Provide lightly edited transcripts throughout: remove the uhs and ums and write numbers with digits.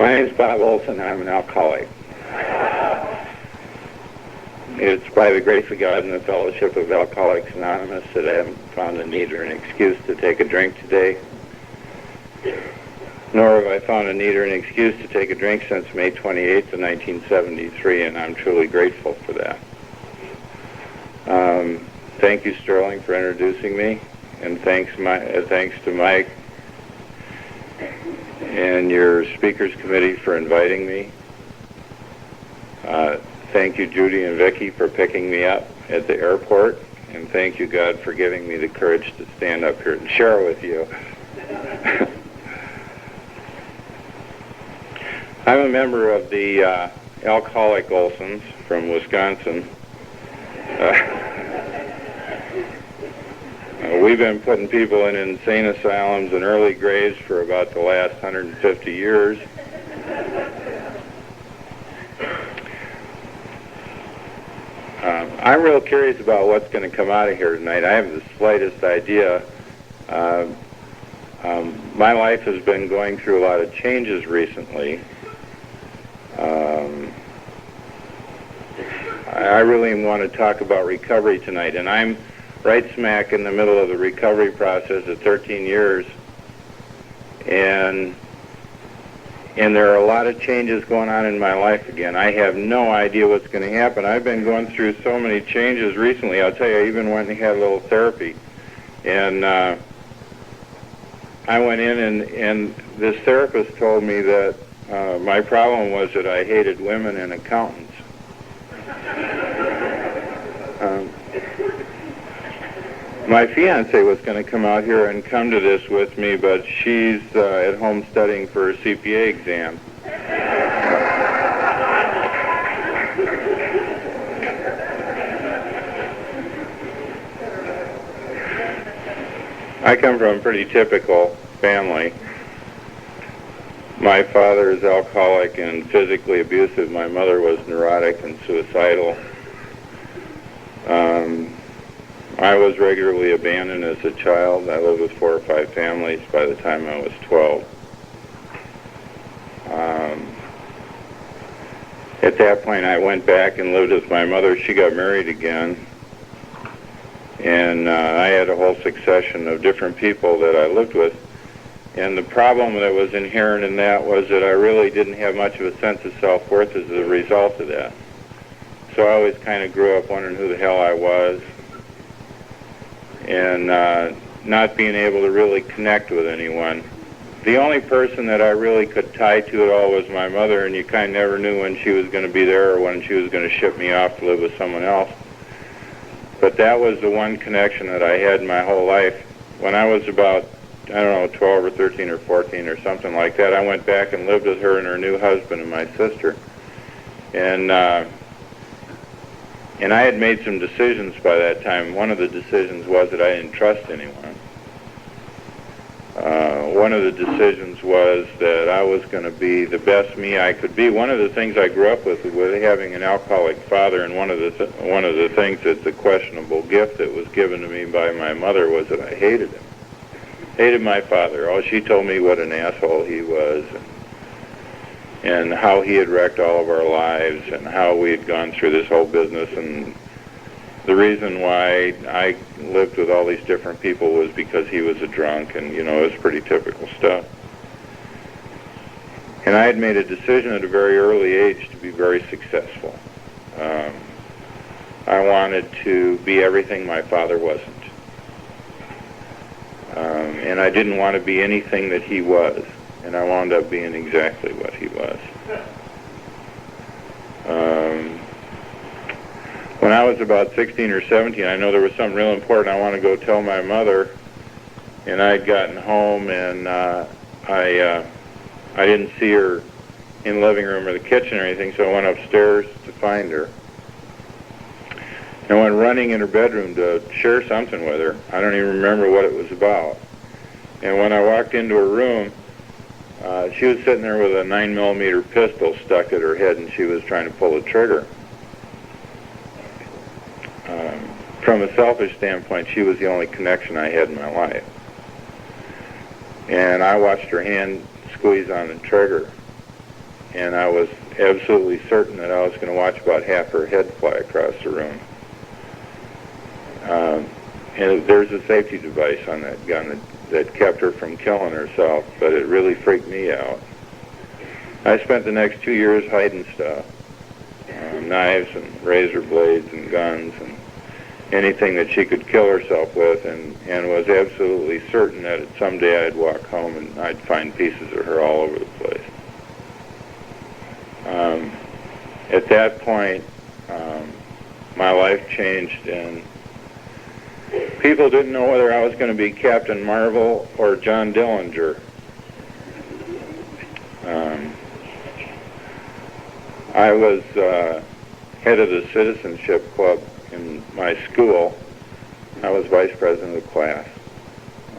My name is Bob Olson, and I'm an alcoholic. It's by the grace of God and the fellowship of Alcoholics Anonymous that I haven't found a need or an excuse to take a drink today. Nor have I found a need or an excuse to take a drink since May 28th of 1973, and I'm truly grateful for that. Thank you, Sterling, for introducing me, and thanks to Mike and your speakers committee for inviting me. Thank you, Judy and Vicki, for picking me up at the airport, and thank you, God, for giving me the courage to stand up here and share with you. I'm a member of the Alcoholic Olsons from Wisconsin. We've been putting people in insane asylums and early graves for about the last 150 years. I'm real curious about what's going to come out of here tonight. I have the slightest idea. My life has been going through a lot of changes recently. I really want to talk about recovery tonight, and I'm right smack in the middle of the recovery process at 13 years, and there are a lot of changes going on in my life again. I have no idea what's going to happen. I've been going through so many changes recently. I'll tell you, I even went and had a little therapy, and I went in, and this therapist told me that my problem was that I hated women and accountants. My fiance was going to come out here and come to this with me, but she's at home studying for a CPA exam. I come from a pretty typical family. My father is alcoholic and physically abusive. My mother was neurotic and suicidal. I was regularly abandoned as a child. I lived with 4 or 5 families by the time I was 12. At that point, I went back and lived with my mother. She got married again. And I had a whole succession of different people that I lived with. And the problem that was inherent in that was that I really didn't have much of a sense of self-worth as a result of that. So I always kind of grew up wondering who the hell I was, and not being able to really connect with anyone. The only person that I really could tie to it all was my mother, and you kind of never knew when she was going to be there or when she was going to ship me off to live with someone else. But that was the one connection that I had my whole life. When I was about, 12 or 13 or 14 or something like that, I went back and lived with her and her new husband and my sister. And I had made some decisions by that time. One of the decisions was that I didn't trust anyone. One of the decisions was that I was going to be the best me I could be. One of the things I grew up with having an alcoholic father, and one of the things that's a questionable gift that was given to me by my mother was that I hated him. Hated my father. Oh, she told me what an asshole he was, and how he had wrecked all of our lives, and how we had gone through this whole business. And the reason why I lived with all these different people was because he was a drunk, and, it was pretty typical stuff. And I had made a decision at a very early age to be very successful. I wanted to be everything my father wasn't. And I didn't want to be anything that he was. And I wound up being exactly what he was. When I was about 16 or 17, I know there was something real important I wanted to go tell my mother. And I had gotten home, and I didn't see her in the living room or the kitchen or anything, so I went upstairs to find her. And I went running in her bedroom to share something with her. I don't even remember what it was about. And when I walked into her room, she was sitting there with a 9mm pistol stuck at her head, and she was trying to pull the trigger. From a selfish standpoint, she was the only connection I had in my life. And I watched her hand squeeze on the trigger. and I was absolutely certain that I was going to watch about half her head fly across the room. And there's a safety device on that gun that kept her from killing herself, but it really freaked me out. I spent the next 2 years hiding stuff, knives and razor blades and guns and anything that she could kill herself with, and was absolutely certain that someday I'd walk home and I'd find pieces of her all over the place. At that point, my life changed, and people didn't know whether I was going to be Captain Marvel or John Dillinger. I was head of the citizenship club in my school. I was vice president of the class.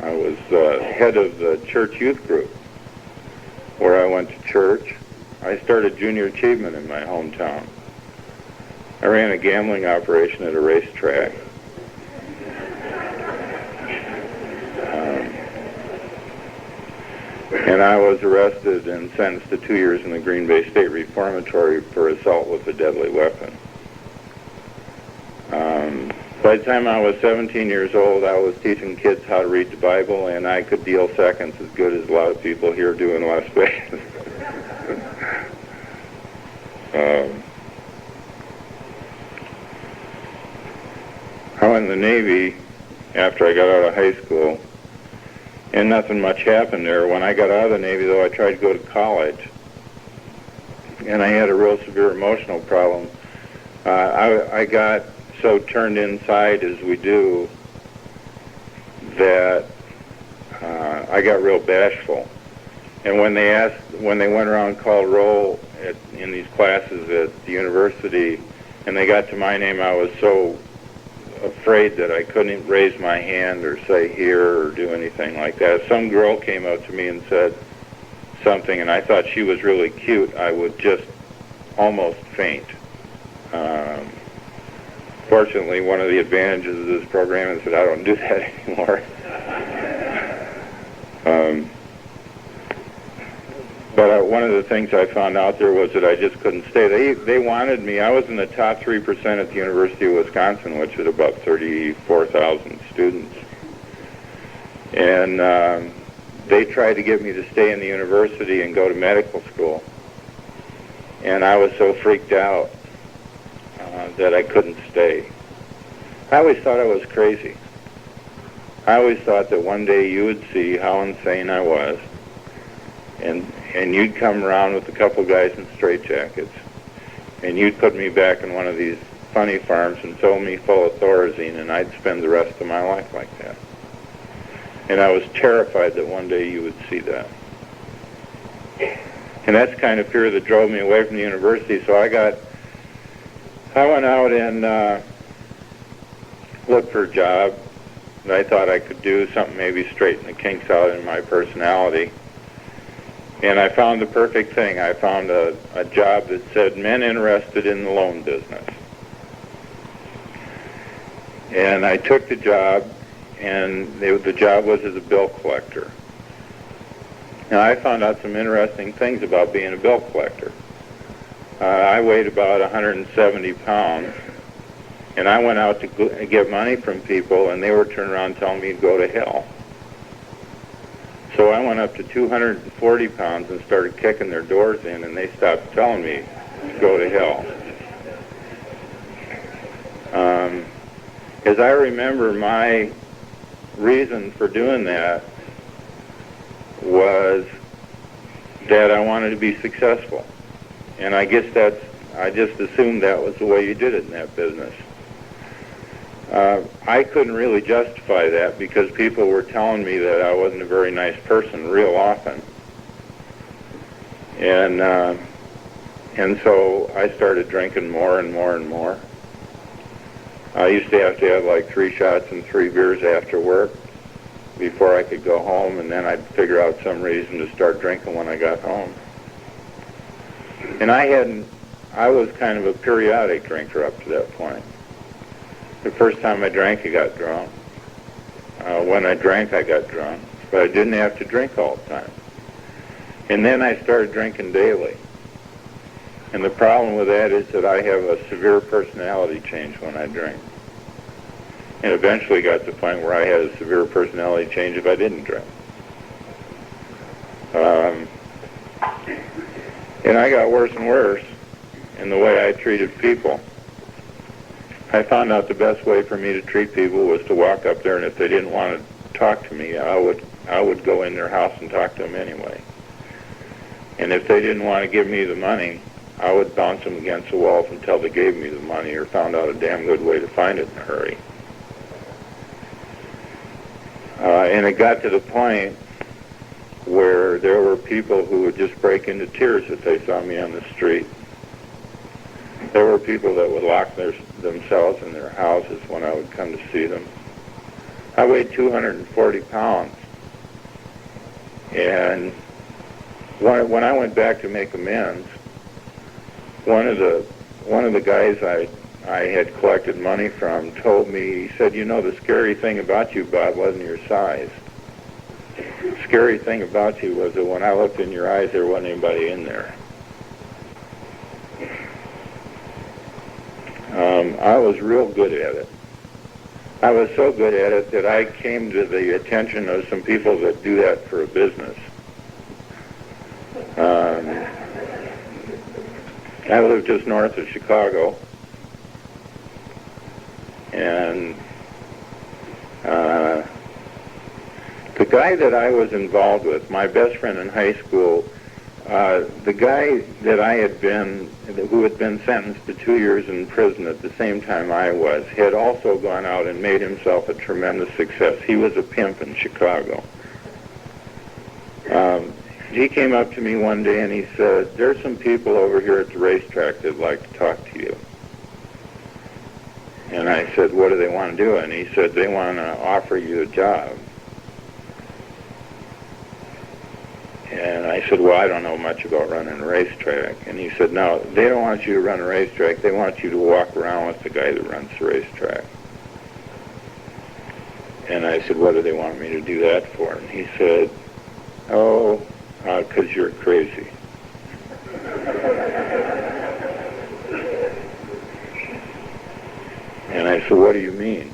I was head of the church youth group, where I went to church. I started junior achievement in my hometown. I ran a gambling operation at a racetrack. And I was arrested and sentenced to 2 years in the Green Bay State Reformatory for assault with a deadly weapon. By the time I was 17 years old, I was teaching kids how to read the Bible, and I could deal seconds as good as a lot of people here do in Las Vegas. I went in the Navy after I got out of high school, and nothing much happened there. When I got out of the Navy, though, I tried to go to college, and I had a real severe emotional problem. I got so turned inside, as we do, that I got real bashful. And when they went around and called roll in these classes at the university, and they got to my name, I was so afraid that I couldn't raise my hand or say here or do anything like that. If some girl came up to me and said something and I thought she was really cute, I would just almost faint. Fortunately, one of the advantages of this program is that I don't do that anymore. But one of the things I found out there was that I just couldn't stay. They wanted me. I was in the top 3% at the University of Wisconsin, which had about 34,000 students. And they tried to get me to stay in the university and go to medical school. And I was so freaked out that I couldn't stay. I always thought I was crazy. I always thought that one day you would see how insane I was, and you'd come around with a couple guys in straitjackets, and you'd put me back in one of these funny farms and fill me full of Thorazine, and I'd spend the rest of my life like that. And I was terrified that one day you would see that. And that's the kind of fear that drove me away from the university. So I went out and looked for a job that I thought I could do, something maybe straighten the kinks out in my personality. And I found the perfect thing. I found a job that said men interested in the loan business. And I took the job, and the job was as a bill collector. Now, I found out some interesting things about being a bill collector. I weighed about 170 pounds, and I went out to get money from people, and they were turning around telling me to go to hell. So I went up to 240 pounds and started kicking their doors in, and they stopped telling me to go to hell. As I remember, my reason for doing that was that I wanted to be successful. And I guess I just assumed that was the way you did it in that business. I couldn't really justify that because people were telling me that I wasn't a very nice person real often. And so I started drinking more and more and more. I used to have like 3 shots and 3 beers after work before I could go home, and then I'd figure out some reason to start drinking when I got home. And I was kind of a periodic drinker up to that point. The first time I drank, I got drunk. When I drank, I got drunk. But I didn't have to drink all the time. And then I started drinking daily. And the problem with that is that I have a severe personality change when I drink. And eventually got to the point where I had a severe personality change if I didn't drink. And I got worse and worse in the way I treated people. I found out the best way for me to treat people was to walk up there, and if they didn't want to talk to me, I would go in their house and talk to them anyway. And if they didn't want to give me the money, I would bounce them against the walls until they gave me the money or found out a damn good way to find it in a hurry. And it got to the point where there were people who would just break into tears if they saw me on the street. There were people that would lock themselves in their houses when I would come to see them. I weighed 240 pounds. And when I went back to make amends, one of the guys I had collected money from told me, he said, you know, the scary thing about you, Bob, wasn't your size. The scary thing about you was that when I looked in your eyes, there wasn't anybody in there. I was real good at it. I was so good at it that I came to the attention of some people that do that for a business. I live just north of Chicago, and the guy that I was involved with, my best friend in high school, the guy that who had been sentenced to 2 years in prison at the same time I was, had also gone out and made himself a tremendous success. He was a pimp in Chicago. He came up to me one day and he said, there's some people over here at the racetrack that'd like to talk to you. And I said, what do they want to do? And he said, they want to offer you a job. And I said, well, I don't know much about running a racetrack. And he said, no, they don't want you to run a racetrack. They want you to walk around with the guy that runs the racetrack. And I said, what do they want me to do that for? And he said, oh, because you're crazy. And I said, what do you mean?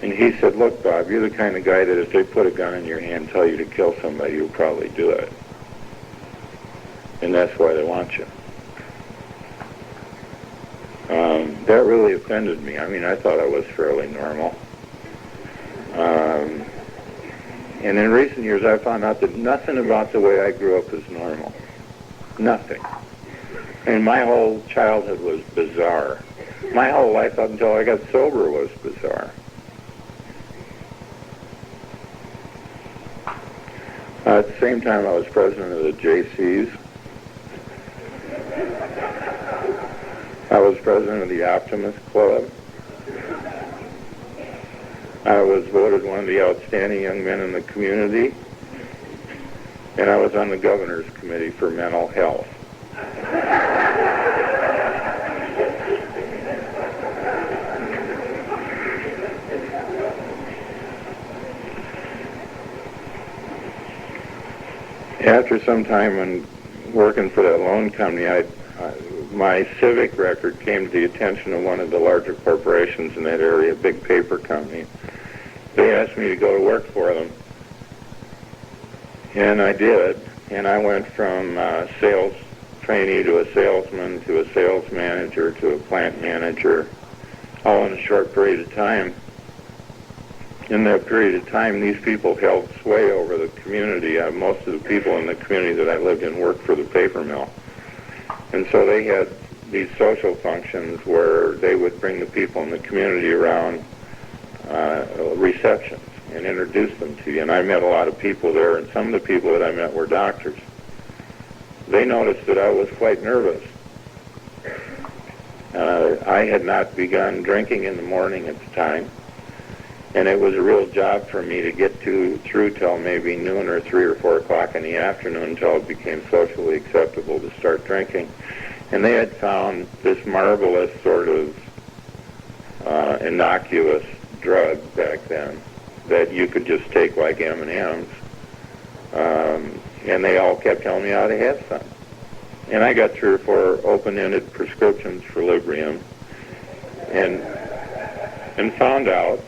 And he said, look, Bob, you're the kind of guy that if they put a gun in your hand and tell you to kill somebody, you'll probably do it. And that's why they want you. That really offended me. I mean, I thought I was fairly normal. And in recent years, I found out that nothing about the way I grew up is normal. Nothing. And my whole childhood was bizarre. My whole life up until I got sober was bizarre. At the same time, I was president of the JCs. I was president of the Optimist Club. I was voted one of the outstanding young men in the community. And I was on the governor's committee for mental health. After some time when working for that loan company, my civic record came to the attention of one of the larger corporations in that area, a big paper company. They asked me to go to work for them. And I did. And I went from a sales trainee to a salesman to a sales manager to a plant manager, all in a short period of time. In that period of time, these people held sway over the community. Most of the people in the community that I lived in worked for the paper mill. And so they had these social functions where they would bring the people in the community around receptions and introduce them to you. And I met a lot of people there, and some of the people that I met were doctors. They noticed that I was quite nervous. I had not begun drinking in the morning at the time. And it was a real job for me to get through till maybe noon or 3 or 4 o'clock in the afternoon until it became socially acceptable to start drinking. And they had found this marvelous sort of innocuous drug back then that you could just take like M&Ms. And they all kept telling me how to have some. And I got 3 or 4 open-ended prescriptions for Librium, and found out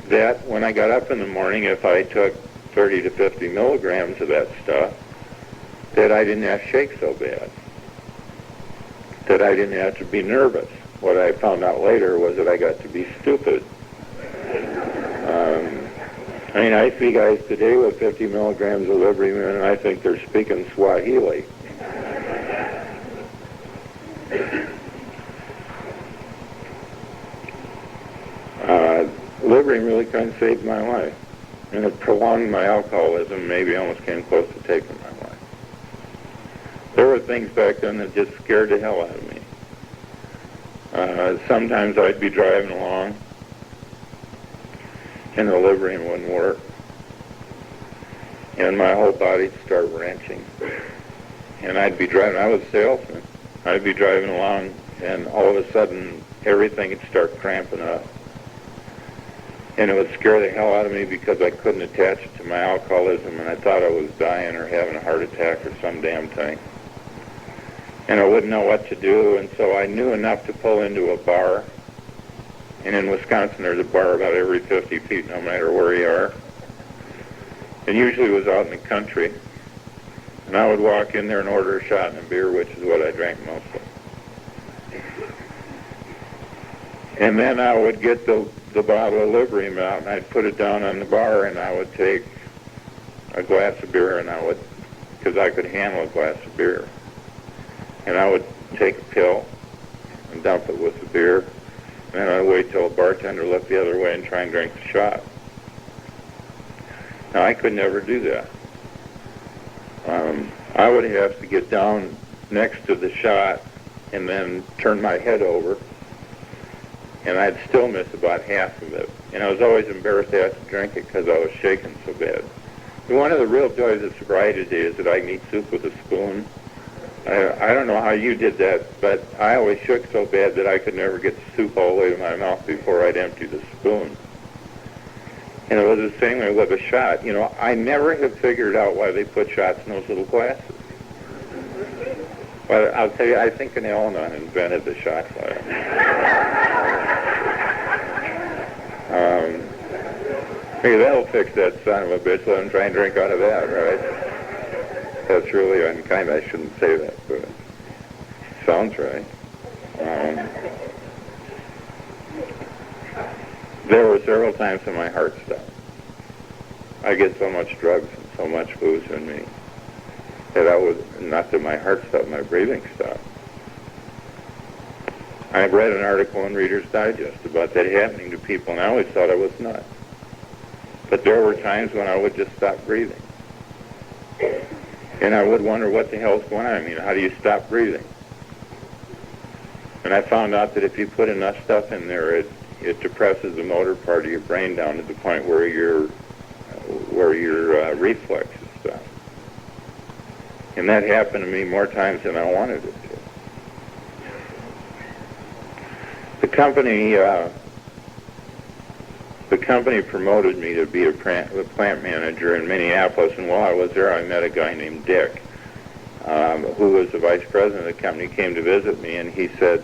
that when I got up in the morning, if I took 30 to 50 milligrams of that stuff, that I didn't have to shake so bad, that I didn't have to be nervous. What I found out later was that I got to be stupid. I mean, I see guys today with 50 milligrams of Librium, and I think they're speaking Swahili. Librium really kind of saved my life, and it prolonged my alcoholism, maybe almost came close to taking my life. There were things back then that just scared the hell out of me. Sometimes I'd be driving along, and the Librium wouldn't work, and my whole body'd start wrenching. And I'd be driving, I was a salesman, I'd be driving along, and all of a sudden, everything would start cramping up. And it would scare the hell out of me because I couldn't attach it to my alcoholism, and I thought I was dying or having a heart attack or some damn thing. And I wouldn't know what to do, and so I knew enough to pull into a bar. And in Wisconsin, there's a bar about every 50 feet, no matter where you are. And usually it was out in the country. And I would walk in there and order a shot and a beer, which is what I drank mostly. And then I would get the bottle of Librium out, and I'd put it down on the bar, and I would take a glass of beer, and because I could handle a glass of beer. And I would take a pill and dump it with the beer, and then I'd wait till a bartender looked the other way and try and drink the shot. Now, I could never do that. I would have to get down next to the shot and then turn my head over, and I'd still miss about half of it. And I was always embarrassed to have to drink it because I was shaking so bad. And one of the real joys of sobriety today is that I can eat soup with a spoon. I don't know how you did that, but I always shook so bad that I could never get the soup all the way to my mouth before I'd empty the spoon. And it was the same way with a shot. You know, I never have figured out why they put shots in those little glasses. But I'll tell you, I think an Al-Anon invented the shot glass. Maybe that'll fix that son of a bitch. Let him try and drink out of that, right? That's really unkind. I shouldn't say that, but it sounds right. There were several times when my heart stopped. I get so much drugs and so much booze in me that not that my heart stopped, my breathing stopped. I read an article in Reader's Digest about that happening to people, and I always thought I was nuts. But there were times when I would just stop breathing. And I would wonder what the hell's going on. I mean, how do you stop breathing? And I found out that if you put enough stuff in there, it depresses the motor part of your brain down to the point where your reflexes stop. And that happened to me more times than I wanted it to. The company promoted me to be a plant manager in Minneapolis, and while I was there, I met a guy named Dick, who was the vice president of the company. Came to visit me, and he said,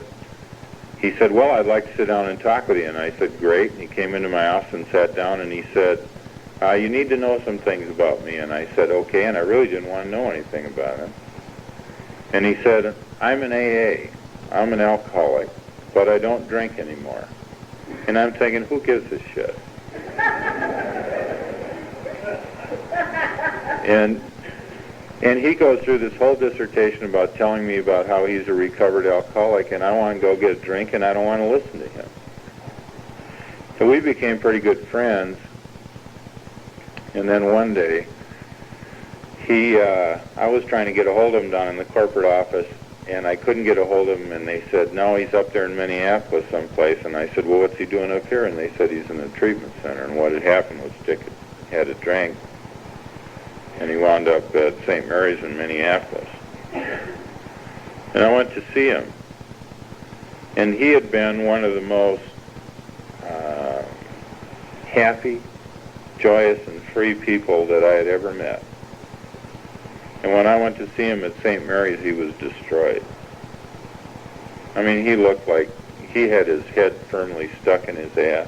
well, I'd like to sit down and talk with you. And I said, great. And he came into my office and sat down, and he said, you need to know some things about me. And I said, okay, and I really didn't want to know anything about him. And he said, I'm an AA. I'm an alcoholic, but I don't drink anymore. And I'm thinking, who gives a shit? And he goes through this whole dissertation about telling me about how he's a recovered alcoholic, and I want to go get a drink, and I don't want to listen to him. So we became pretty good friends. And then one day, I was trying to get a hold of him down in the corporate office, and I couldn't get a hold of him, and they said, no, he's up there in Minneapolis someplace. And I said, well, what's he doing up here? And they said he's in a treatment center. And what had happened was Dick had a drink, and he wound up at St. Mary's in Minneapolis. And I went to see him. And he had been one of the most happy, joyous, and free people that I had ever met. And when I went to see him at St. Mary's, he was destroyed. I mean, he looked like he had his head firmly stuck in his ass.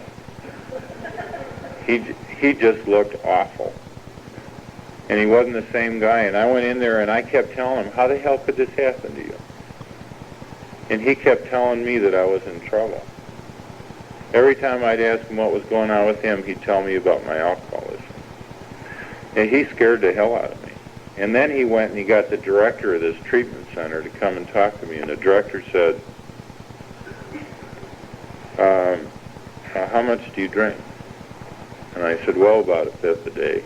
He just looked awful. And he wasn't the same guy. And I went in there and I kept telling him, how the hell could this happen to you? And he kept telling me that I was in trouble. Every time I'd ask him what was going on with him, he'd tell me about my alcoholism. And he scared the hell out of me. And then he went and he got the director of this treatment center to come and talk to me. And the director said, how much do you drink? And I said, well, about a fifth a day.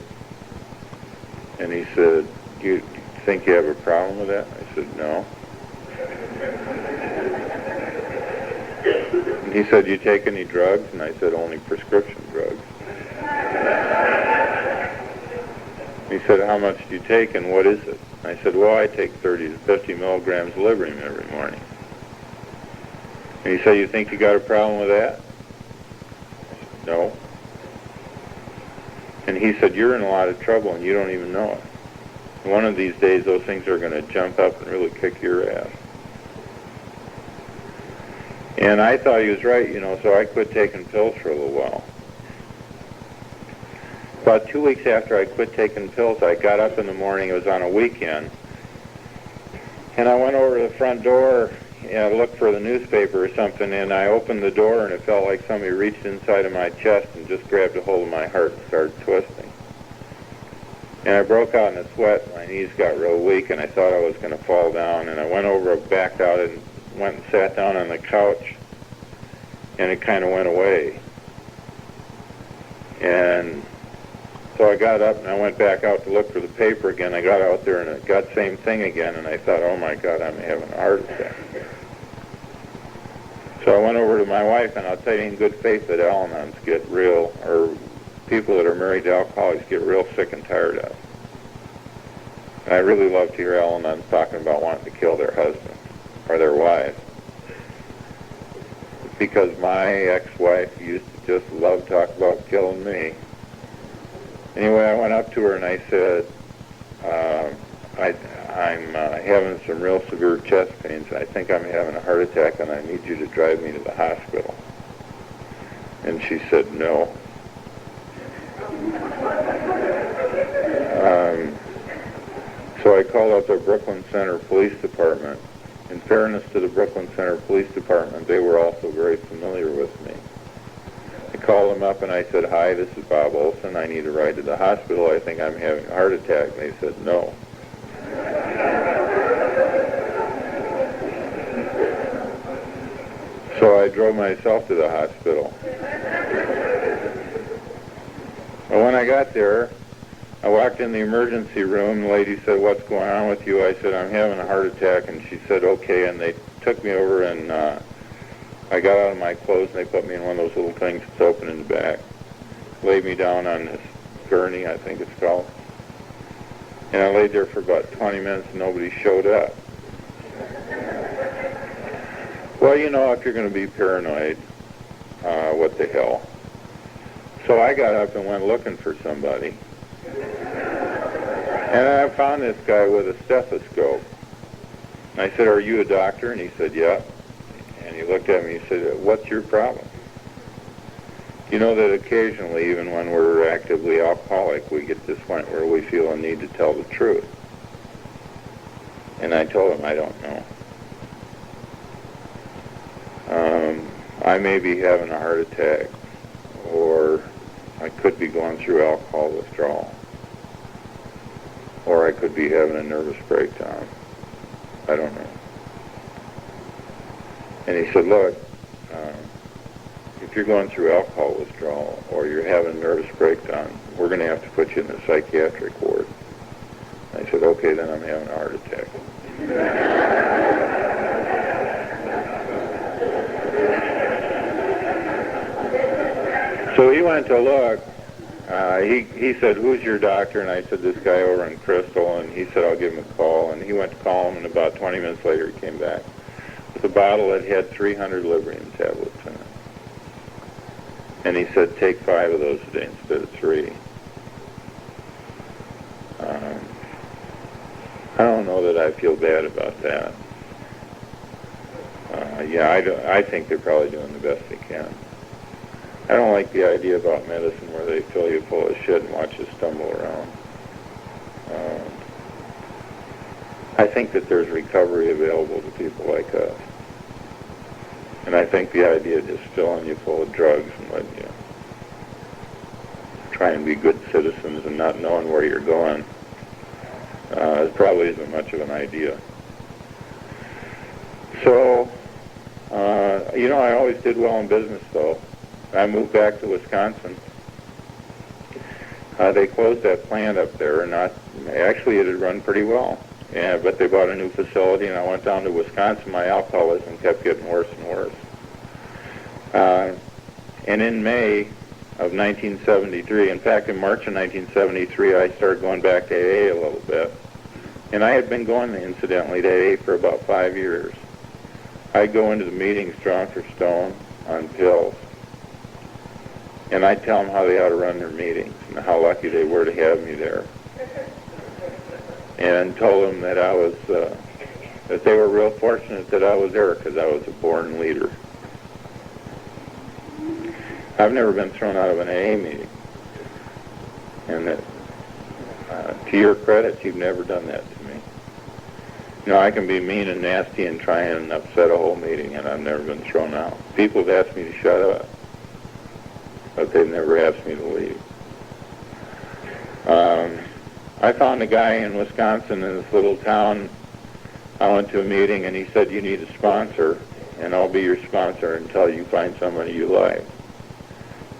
And he said, do you think you have a problem with that? I said, no. And he said, do you take any drugs? And I said, only prescription drugs. He said, how much do you take and what is it? I said, well, I take 30 to 50 milligrams of Librium every morning. And he said, you think you got a problem with that? I said, no. And he said, you're in a lot of trouble and you don't even know it. One of these days, those things are going to jump up and really kick your ass. And I thought he was right, so I quit taking pills for a little while. About 2 weeks after I quit taking pills, I got up in the morning, it was on a weekend, and I went over to the front door and looked for the newspaper or something, and I opened the door and it felt like somebody reached inside of my chest and just grabbed a hold of my heart and started twisting. And I broke out in a sweat, my knees got real weak, and I thought I was going to fall down, and I went over, backed out, and went and sat down on the couch, and it kind of went away. And so I got up and I went back out to look for the paper again. I got out there and it got the same thing again, and I thought, oh my God, I'm having a heart attack. So I went over to my wife, and I'll tell you in good faith that Al-Anons get real, or people that are married to alcoholics get real sick and tired of. And I really love to hear Al-Anons talking about wanting to kill their husbands or their wives. Because my ex-wife used to just love to talk about killing me. Anyway, I went up to her and I said, I'm having some real severe chest pains. I think I'm having a heart attack and I need you to drive me to the hospital. And she said, no. So I called up the Brooklyn Center Police Department. In fairness to the Brooklyn Center Police Department, they were also very familiar with me. I called them up and I said, hi, this is Bob Olson. I need a ride to the hospital. I think I'm having a heart attack. And they said, no. So I drove myself to the hospital. And when I got there, I walked in the emergency room. The lady said, what's going on with you? I said, I'm having a heart attack. And she said, okay. And they took me over, and I got out of my clothes, and they put me in one of those little things that's open in the back. Laid me down on this gurney, I think it's called. And I laid there for about 20 minutes, and nobody showed up. Well, if you're going to be paranoid, what the hell. So I got up and went looking for somebody. And I found this guy with a stethoscope. And I said, are you a doctor? And he said, yeah. And he looked at me and he said, what's your problem? You know that occasionally, even when we're actively alcoholic, we get to this point where we feel a need to tell the truth. And I told him, I don't know. I may be having a heart attack, or I could be going through alcohol withdrawal, or I could be having a nervous breakdown. I don't know. And he said, look, if you're going through alcohol withdrawal or you're having a nervous breakdown, we're going to have to put you in the psychiatric ward. I said, okay, then I'm having a heart attack. So he went to look. He said, who's your doctor? And I said, this guy over in Crystal. And he said, I'll give him a call. And he went to call him, and about 20 minutes later he came back with a bottle that had 300 Librium tablets in it. And he said, take 5 of those a day instead of 3. I feel bad about that. I think they're probably doing the best they can. I don't like the idea about medicine where they fill you full of shit and watch you stumble around. I think that there's recovery available to people like us. And I think the idea of just filling you full of drugs and letting you try and be good citizens and not knowing where you're going, it probably isn't much of an idea. So, I always did well in business, though. I moved back to Wisconsin. They closed that plant up there, and actually it had run pretty well. Yeah, but they bought a new facility, and I went down to Wisconsin. My alcoholism kept getting worse and worse. And in May of 1973, in fact, in March of 1973, I started going back to AA a little bit. And I had been going, incidentally, to AA for about 5 years. I'd go into the meetings drunk or stoned on pills. And I'd tell them how they ought to run their meetings and how lucky they were to have me there. And told them that that they were real fortunate that I was there because I was a born leader. I've never been thrown out of an AA meeting. And that, to your credit, you've never done that to me. I can be mean and nasty and try and upset a whole meeting, and I've never been thrown out. People have asked me to shut up, but they've never asked me to leave. I found a guy in Wisconsin in this little town. I went to a meeting, and he said, "You need a sponsor, and I'll be your sponsor until you find somebody you like."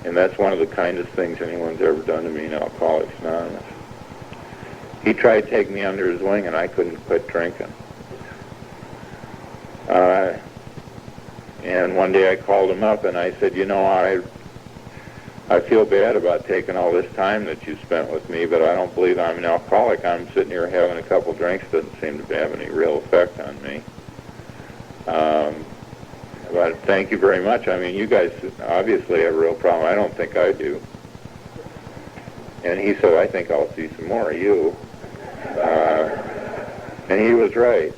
And that's one of the kindest things anyone's ever done to me in Alcoholics Anonymous. He tried to take me under his wing, and I couldn't quit drinking. And one day I called him up, and I said, I feel bad about taking all this time that you spent with me, but I don't believe I'm an alcoholic. I'm sitting here having a couple drinks. Doesn't seem to have any real effect on me. But thank you very much. I mean, you guys obviously have a real problem. I don't think I do. And he said, "I think I'll see some more of you." And he was right.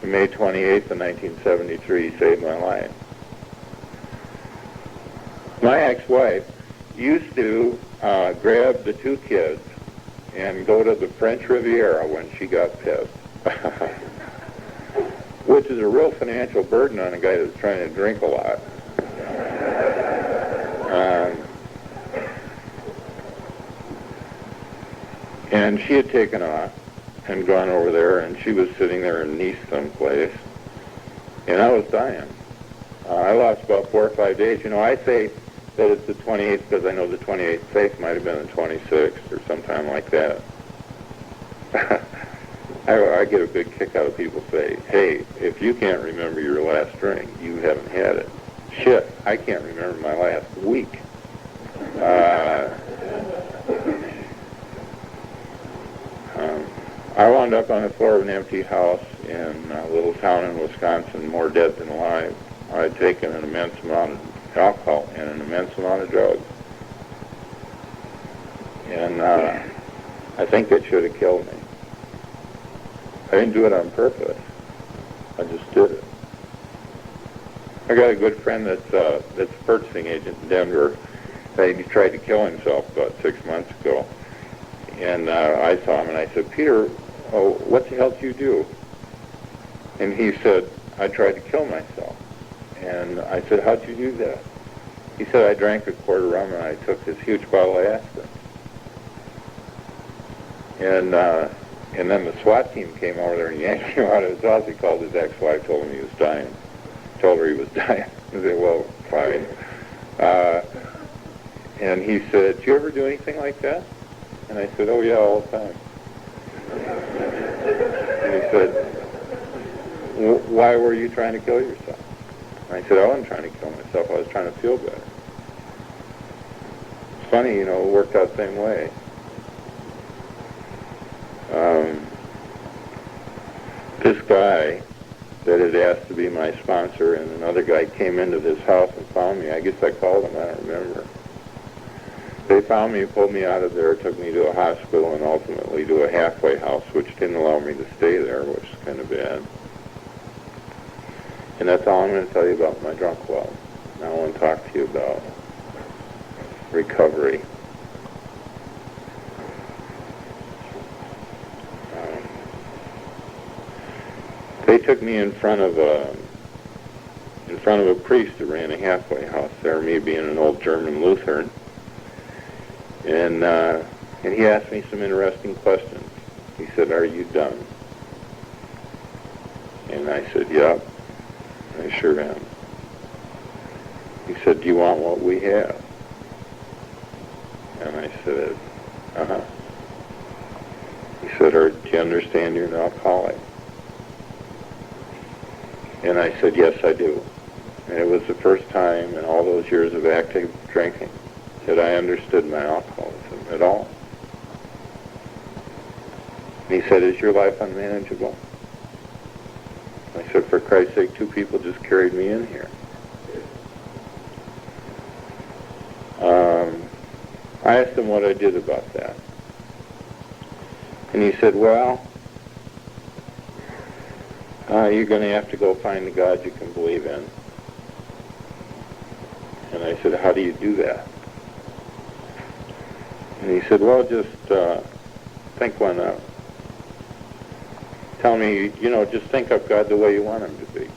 May 28th of 1973, he saved my life. My ex-wife used to grab the two kids and go to the French Riviera when she got pissed, which is a real financial burden on a guy that's trying to drink a lot. And she had taken off and gone over there, and she was sitting there in Nice someplace, and I was dying. I lost about 4 or 5 days. I say that it's the 28th because I know the 28th safe might have been the 26th or sometime like that. I get a big kick out of people say, "Hey, if you can't remember your last drink, you haven't had it." Shit, I can't remember my last week. I wound up on the floor of an empty house in a little town in Wisconsin, more dead than alive. I had taken an immense amount of alcohol and an immense amount of drugs. And I think it should have killed me. I didn't do it on purpose. I just did it. I got a good friend that's a purchasing agent in Denver. He tried to kill himself about 6 months ago. And I saw him and I said, "Peter, what the hell did you do?" And he said, "I tried to kill myself." And I said, "How'd you do that?" He said, "I drank a quart of rum and I took this huge bottle of aspirin." And then the SWAT team came over there and yanked him out of his house. He called his ex-wife, told him he was dying. Told her he was dying. I said, "Well, fine." And he said, "Did you ever do anything like that?" And I said, "Oh, yeah, all the time." And he said, "Why were you trying to kill yourself?" And I said, "I wasn't trying to kill myself. I was trying to feel better." It's funny, it worked out the same way. This guy that had asked to be my sponsor and another guy came into this house and found me. I guess I called him, I don't remember. They found me, pulled me out of there, took me to a hospital, and ultimately to a halfway house, which didn't allow me to stay there, which is kind of bad. And that's all I'm going to tell you about my drunk love. Now I want to talk to you about recovery. They took me in front of a priest who ran a halfway house there, me being an old German Lutheran, and he asked me some interesting questions. He said, "Are you done?" And I said, "Yep, I sure am." He said, "Do you want what we have?" And I said, "Uh-huh." He said, "Do you understand you're an alcoholic?" And I said, "Yes, I do." And it was the first time in all those years of active drinking that I understood my alcoholism at all. And he said, "Is your life unmanageable?" I said, "For Christ's sake, 2 people just carried me in here." I asked him what I did about that. And he said, "Well, you're going to have to go find the God you can believe in." And I said, "How do you do that?" And he said, "Well, just think one up. Tell me, just think up God the way you want him to be.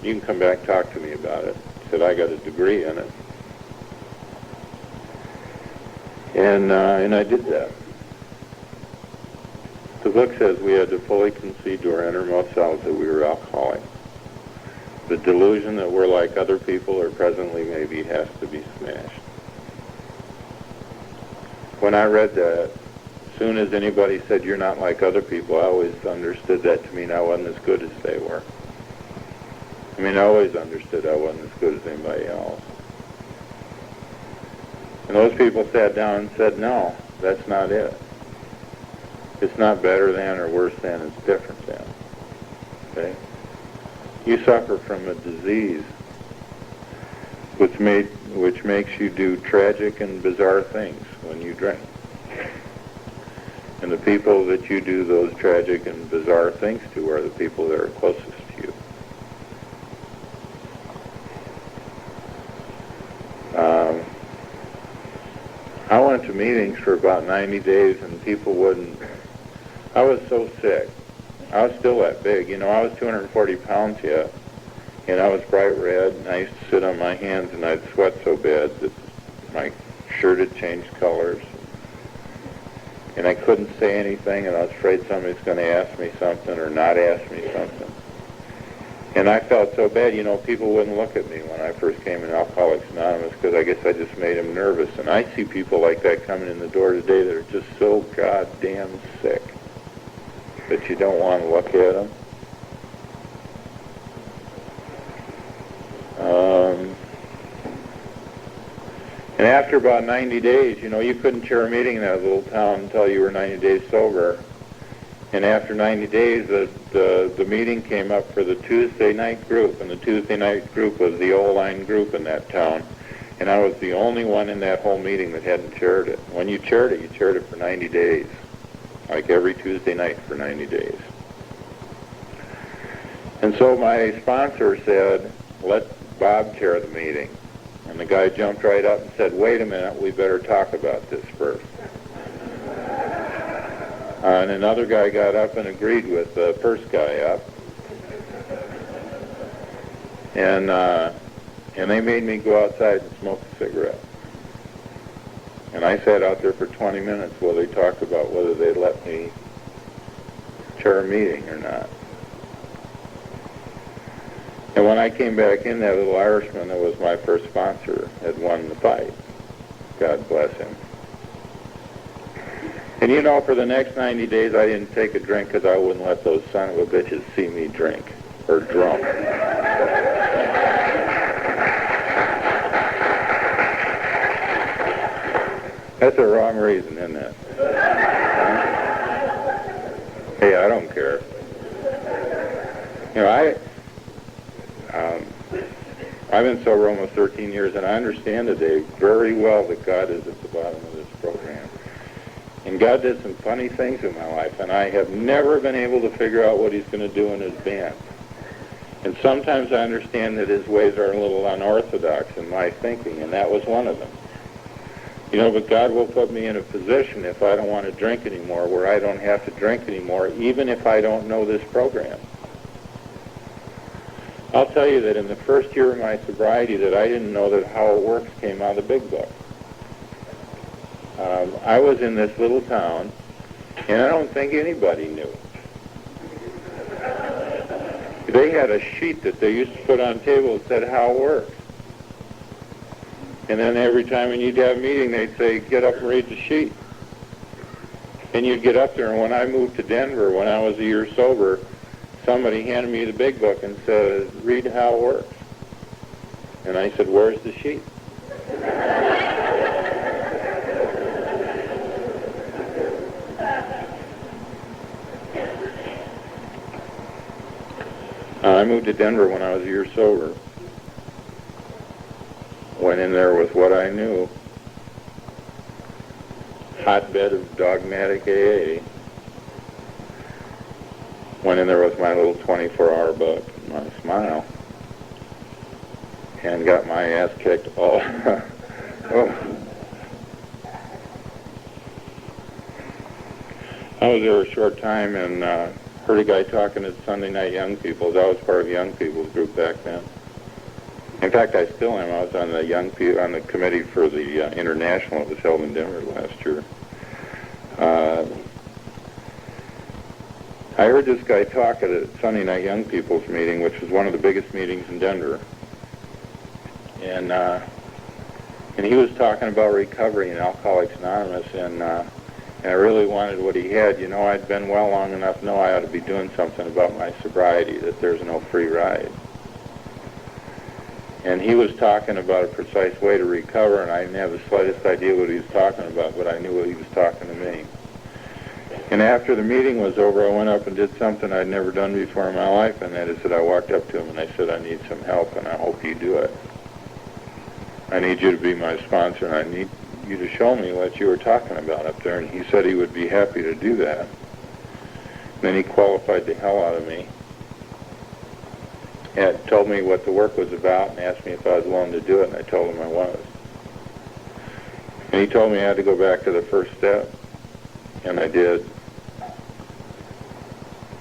You can come back and talk to me about it." He said, "I got a degree in it." And I did that. The book says we had to fully concede to our innermost selves that we were alcoholic. The delusion that we're like other people or presently maybe has to be smashed. When I read that, as soon as anybody said you're not like other people, I always understood that to mean I wasn't as good as they were. I always understood I wasn't as good as anybody else. And those people sat down and said, "No, that's not it. It's not better than or worse than, it's different than." Okay? You suffer from a disease which makes you do tragic and bizarre things when you drink. And the people that you do those tragic and bizarre things to are the people that are closest to you. I went to meetings for about 90 days and people wouldn't. I was so sick. I was still that big. I was 240 pounds yet. And I was bright red, and I used to sit on my hands, and I'd sweat so bad that my shirt had changed colors. And I couldn't say anything, and I was afraid somebody's going to ask me something or not ask me something. And I felt so bad, people wouldn't look at me when I first came in Alcoholics Anonymous because I guess I just made them nervous. And I see people like that coming in the door today that are just so goddamn sick that you don't want to look at them. And after about 90 days, you couldn't chair a meeting in that little town until you were 90 days sober. And after 90 days, the meeting came up for the Tuesday night group, and the Tuesday night group was the O-line group in that town. And I was the only one in that whole meeting that hadn't chaired it. When you chaired it for 90 days, like every Tuesday night for 90 days. And so my sponsor said, "Let Bob chair the meeting." And the guy jumped right up and said, "Wait a minute, we better talk about this first." And another guy got up and agreed with the first guy up. And they made me go outside and smoke a cigarette. And I sat out there for 20 minutes while they talked about whether they'd let me chair a meeting or not. And when I came back in, that little Irishman that was my first sponsor had won the fight. God bless him. And for the next 90 days, I didn't take a drink because I wouldn't let those son of a bitches see me drink or drunk. That's the wrong reason, isn't it? Hey, I don't care. I've been sober almost 13 years, and I understand today very well that God is at the bottom of this program. And God did some funny things in my life, and I have never been able to figure out what he's going to do in his band. And sometimes I understand that his ways are a little unorthodox in my thinking, and that was one of them. You know, but God will put me in a position, if I don't want to drink anymore, where I don't have to drink anymore, even if I don't know this program. I'll tell you that in the first year of my sobriety, that I didn't know that How It Works came out of the big book. I was in this little town, and I don't think anybody knew. They had a sheet that they used to put on the table that said How It Works. And then every time when you'd have a meeting, they'd say, get up and read the sheet. And you'd get up there, and when I moved to Denver, when I was a year sober, somebody handed me the big book and said, read How It Works. And I said, where's the sheet? I moved to Denver when I was a year sober. Went in there with what I knew. Hotbed of dogmatic AA. Went in there with my little 24-hour book and my smile. And got my ass kicked all. Oh. I was there a short time and heard a guy talking at Sunday Night Young People's. I was part of the Young People's group back then. In fact, I still am. I was on the on the committee for the international that was held in Denver last year. I heard this guy talk at a Sunday Night Young People's meeting, which was one of the biggest meetings in Denver, and he was talking about recovery in Alcoholics Anonymous, and I really wanted what he had. You know, I'd been well long enough to know I ought to be doing something about my sobriety, that there's no free ride. And he was talking about a precise way to recover, and I didn't have the slightest idea what he was talking about, but I knew what he was talking to me. And after the meeting was over, I went up and did something I'd never done before in my life, and that is that I walked up to him and I said, I need some help, and I hope you do it. I need you to be my sponsor, and I need you to show me what you were talking about up there. And he said he would be happy to do that. And then he qualified the hell out of me. And told me what the work was about and asked me if I was willing to do it, and I told him I was. And he told me I had to go back to the first step, and I did.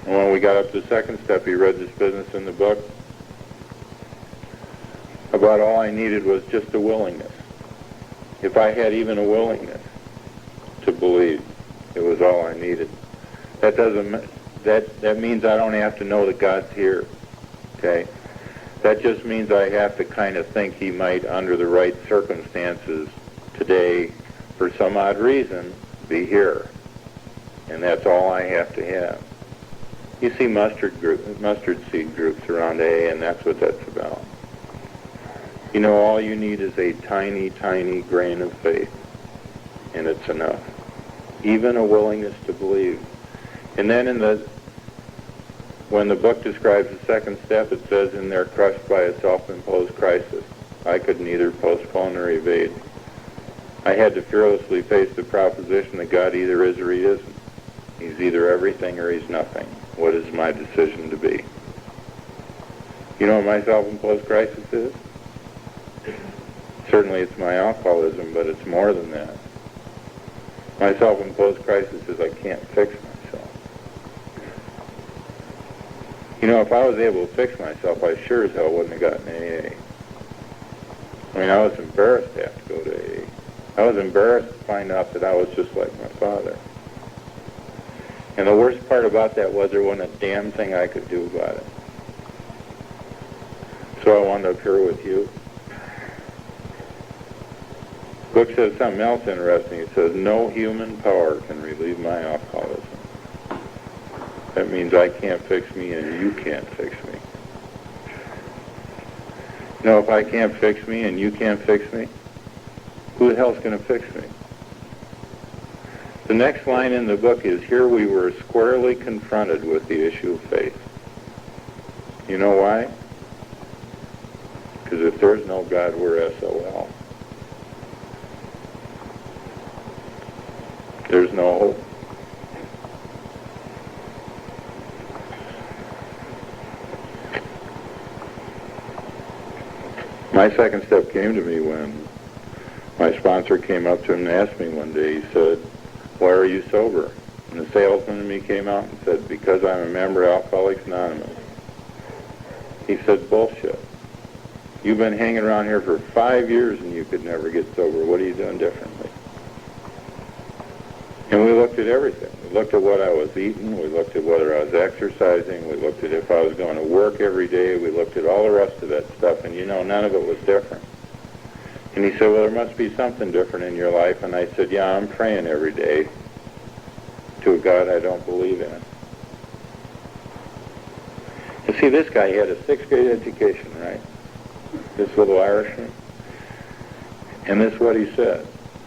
And when we got up to the second step, he read this business in the book. About all I needed was just a willingness. If I had even a willingness to believe, it was all I needed. That means I don't have to know that God's here. Okay? That just means I have to kind of think he might, under the right circumstances today, for some odd reason, be here. And that's all I have to have. You see mustard seed groups around AA, and that's what that's about. You know, all you need is a tiny, tiny grain of faith, and it's enough. Even a willingness to believe. And then when the book describes the second step, it says in there, crushed by a self-imposed crisis. I could neither postpone nor evade. I had to fearlessly face the proposition that God either is or he isn't. He's either everything or he's nothing. What is my decision to be? You know what my self-imposed crisis is? Certainly it's my alcoholism, but it's more than that. My self-imposed crisis is I can't fix myself. You know, if I was able to fix myself, I sure as hell wouldn't have gotten AA. I mean, I was embarrassed to have to go to AA. I was embarrassed to find out that I was just like my father. And the worst part about that was there wasn't a damn thing I could do about it. So I wound up here with you. The book says something else interesting. It says, no human power can relieve my alcoholism. That means I can't fix me and you can't fix me. You know, if I can't fix me and you can't fix me, who the hell's going to fix me? The next line in the book is, here we were squarely confronted with the issue of faith. You know why? Because if there's no God, we're SOL. There's no hope. My second step came to me when my sponsor came up to him and asked me one day, he said, "Why are you sober?" And the salesman in me came out and said, "Because I'm a member of Alcoholics Anonymous." He said, "Bullshit. You've been hanging around here for 5 years and you could never get sober. What are you doing differently?" And we looked at everything. We looked at what I was eating. We looked at whether I was exercising. We looked at if I was going to work every day. We looked at all the rest of that stuff, and none of it was different. And he said, "Well, there must be something different in your life." And I said, "Yeah, I'm praying every day to a God I don't believe in." You see, this guy had a 6th grade education, right? This little Irishman. And this is what he said.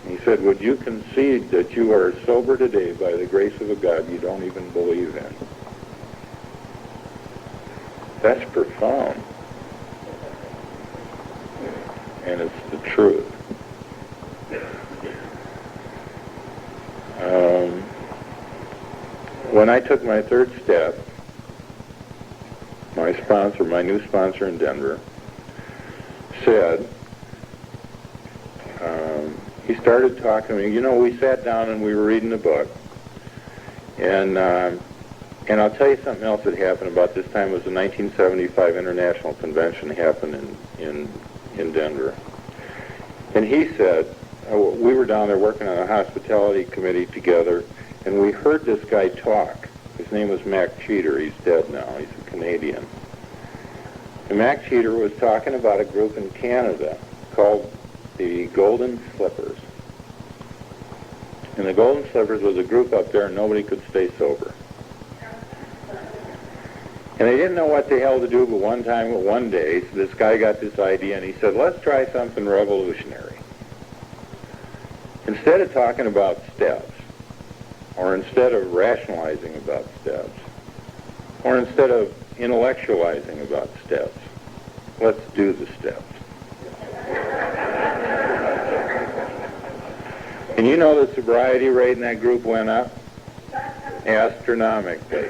He said, "Would you concede that you are sober today by the grace of a God you don't even believe in?" That's profound. And it's the truth. When I took my 3rd step, my sponsor, my new sponsor in Denver, said, he started talking to me. We sat down and we were reading the book. And I'll tell you something else that happened about this time. It was the 1975 International Convention happened in Denver. And he said, we were down there working on a hospitality committee together, and we heard this guy talk. His name was Mac Cheater. He's dead now. He's a Canadian. And Mac Cheater was talking about a group in Canada called the Golden Slippers. And the Golden Slippers was a group up there, and nobody could stay sober. And they didn't know what the hell to do, but one day, this guy got this idea, and he said, "Let's try something revolutionary. Instead of talking about steps, or instead of rationalizing about steps, or instead of intellectualizing about steps, let's do the steps." And the sobriety rate in that group went up astronomically.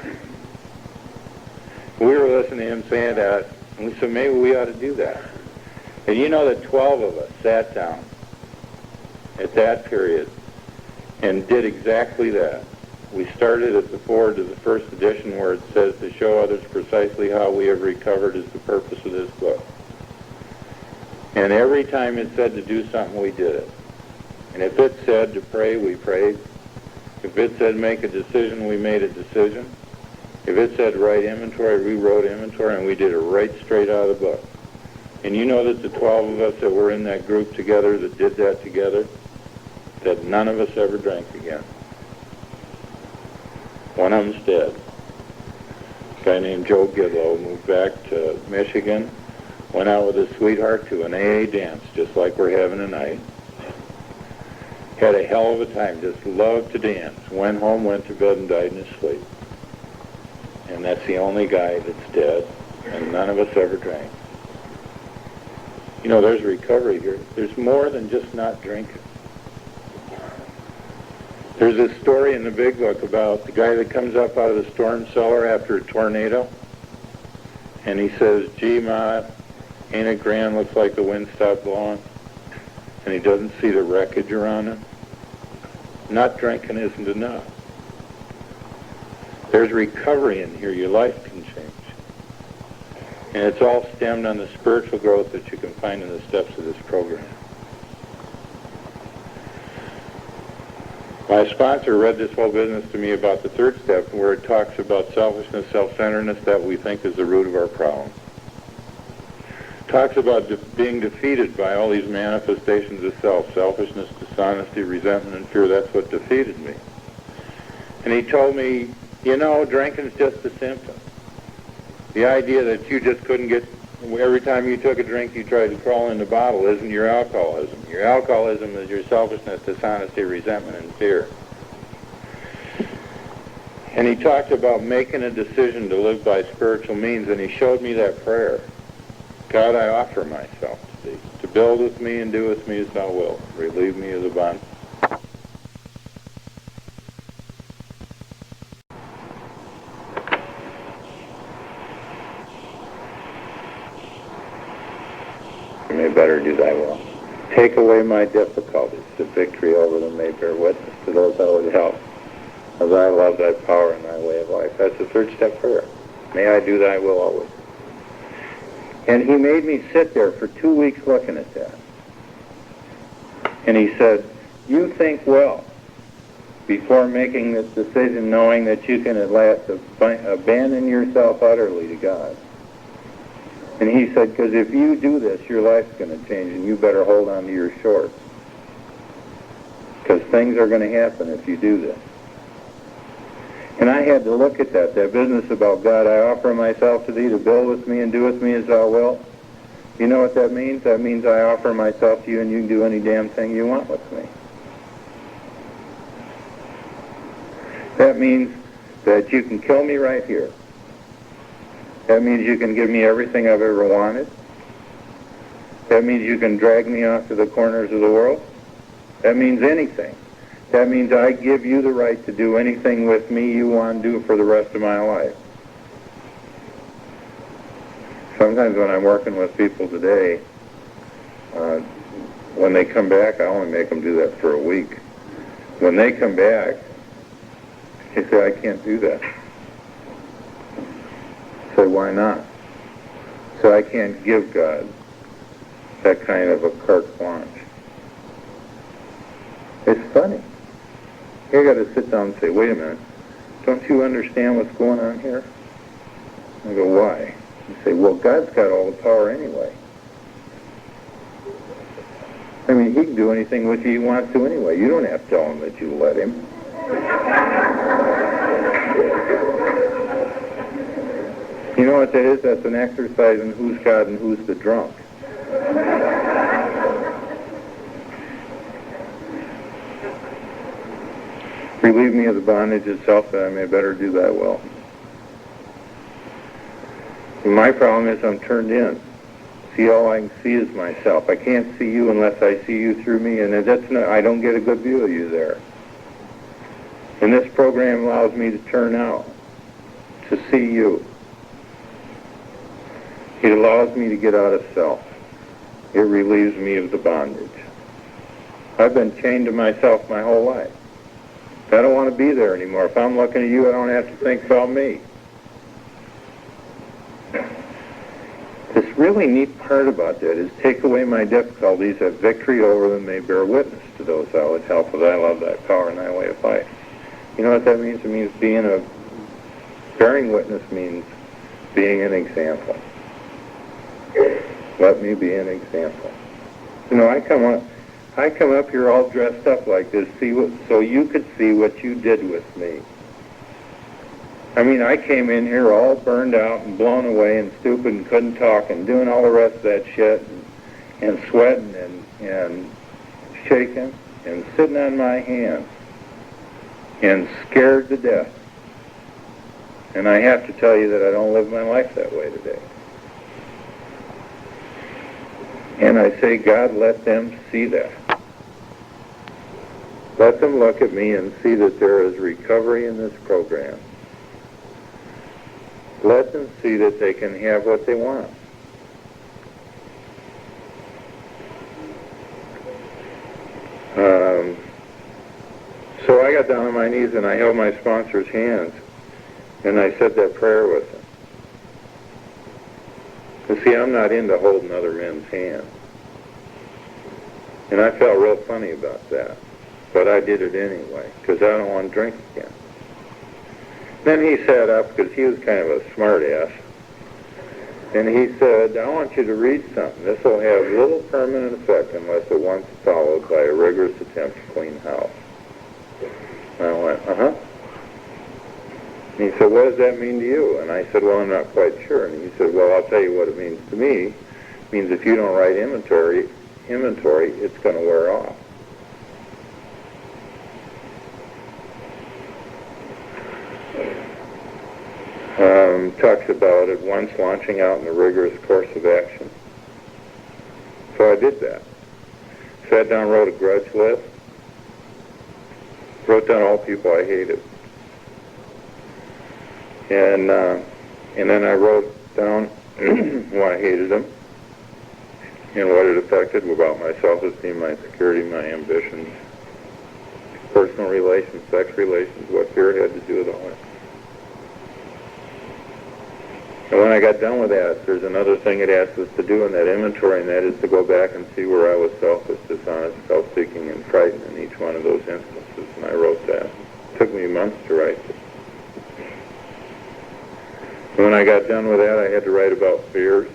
We were listening to him saying that, and we said, maybe we ought to do that. And that 12 of us sat down at that period and did exactly that. We started at the forward to the first edition where it says, "To show others precisely how we have recovered is the purpose of this book." And every time it said to do something, we did it. And if it said to pray, we prayed. If it said make a decision, we made a decision. If it said write inventory, we wrote inventory, and we did it right straight out of the book. And that the 12 of us that were in that group together, that did that together, that none of us ever drank again. One of them's dead. A guy named Joe Gidlow moved back to Michigan, went out with his sweetheart to an AA dance, just like we're having tonight. Had a hell of a time, just loved to dance. Went home, went to bed, and died in his sleep. And that's the only guy that's dead, and none of us ever drank. There's recovery here. There's more than just not drinking. There's this story in the big book about the guy that comes up out of the storm cellar after a tornado, and he says, "Gee, Ma, ain't it grand? Looks like the wind stopped blowing." And he doesn't see the wreckage around him. Not drinking isn't enough. There's recovery in here. Your life can change. And it's all stemmed on the spiritual growth that you can find in the steps of this program. My sponsor read this whole business to me about the 3rd step, where it talks about selfishness, self-centeredness, that we think is the root of our problem. Talks about being defeated by all these manifestations of self, selfishness, dishonesty, resentment, and fear. That's what defeated me. And he told me, drinking's just a symptom. The idea that you just couldn't get, every time you took a drink, you tried to crawl in the bottle isn't your alcoholism. Your alcoholism is your selfishness, dishonesty, resentment, and fear. And he talked about making a decision to live by spiritual means, and he showed me that prayer. God, I offer myself to thee, to build with me and do with me as thou wilt. Relieve me of the bond. You may better do thy will. Take away my difficulties. The victory over them may bear witness to those I would help. As I love thy power and thy way of life. That's the third step prayer. May I do thy will always. And he made me sit there for 2 weeks looking at that. And he said, you think well before making this decision, knowing that you can at last abandon yourself utterly to God. And he said, because if you do this, your life's going to change, and you better hold on to your shorts. Because things are going to happen if you do this. And I had to look at that business about God, I offer myself to thee to build with me and do with me as thou wilt. You know what that means? That means I offer myself to you and you can do any damn thing you want with me. That means that you can kill me right here. That means you can give me everything I've ever wanted. That means you can drag me off to the corners of the world. That means anything. That means I give you the right to do anything with me you want to do for the rest of my life. Sometimes when I'm working with people today, when they come back, I only make them do that for a week. When they come back, they say, I can't do that. I say, why not? So I can't give God that kind of a carte blanche. It's funny. You got to sit down and say, wait a minute, don't you understand what's going on here? I go, why? You say, well, God's got all the power anyway. I mean, he can do anything with you he wants to anyway. You don't have to tell him that you let him. You know what that is? That's an exercise in who's God and who's the drunk. Relieve me of the bondage itself that I may better do thy will. And my problem is I'm turned in. See, all I can see is myself. I can't see you unless I see you through me, and I don't get a good view of you there. And this program allows me to turn out, to see you. It allows me to get out of self. It relieves me of the bondage. I've been chained to myself my whole life. I don't want to be there anymore. If I'm looking at you, I don't have to think about me. This really neat part about that is take away my difficulties, that victory over them may bear witness to those I would help, for thy love, thy power, and thy way of life. You know what that means? It means bearing witness means being an example. Let me be an example. You know, I come up here all dressed up like this, so you could see what you did with me. I mean, I came in here all burned out and blown away and stupid and couldn't talk and doing all the rest of that shit and sweating and shaking and sitting on my hands and scared to death. And I have to tell you that I don't live my life that way today. And I say, God, let them see that. Let them look at me and see that there is recovery in this program. Let them see that they can have what they want. So I got down on my knees and I held my sponsor's hands and I said that prayer with him. You see, I'm not into holding other men's hands. And I felt real funny about that. But I did it anyway, because I don't want to drink again. Then he sat up, because he was kind of a smart ass, and he said, I want you to read something. This will have little permanent effect unless it once followed by a rigorous attempt to clean house. And I went, uh-huh. And he said, what does that mean to you? And I said, well, I'm not quite sure. And he said, well, I'll tell you what it means to me. It means if you don't write inventory, it's going to wear off. Talks about at once launching out in a rigorous course of action. So I did that. Sat down, wrote a grudge list, wrote down all people I hated. And then I wrote down why I hated them and what it affected about my self-esteem, my security, my ambitions, personal relations, sex relations, what fear had to do with all that. And when I got done with that, there's another thing it asks us to do in that inventory, and that is to go back and see where I was selfish, dishonest, self-seeking, and frightened in each one of those instances. And I wrote that. It took me months to write it. And when I got done with that, I had to write about fears.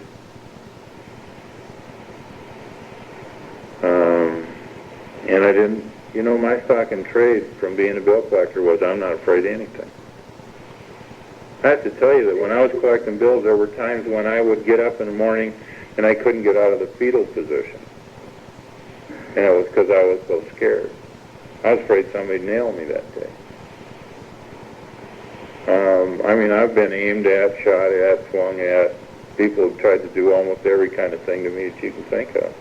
And I didn't, my stock in trade from being a bill collector was I'm not afraid of anything. I have to tell you that when I was collecting bills, there were times when I would get up in the morning and I couldn't get out of the fetal position. And it was because I was so scared. I was afraid somebody'd nail me that day. I've been aimed at, shot at, swung at. People have tried to do almost every kind of thing to me that you can think of.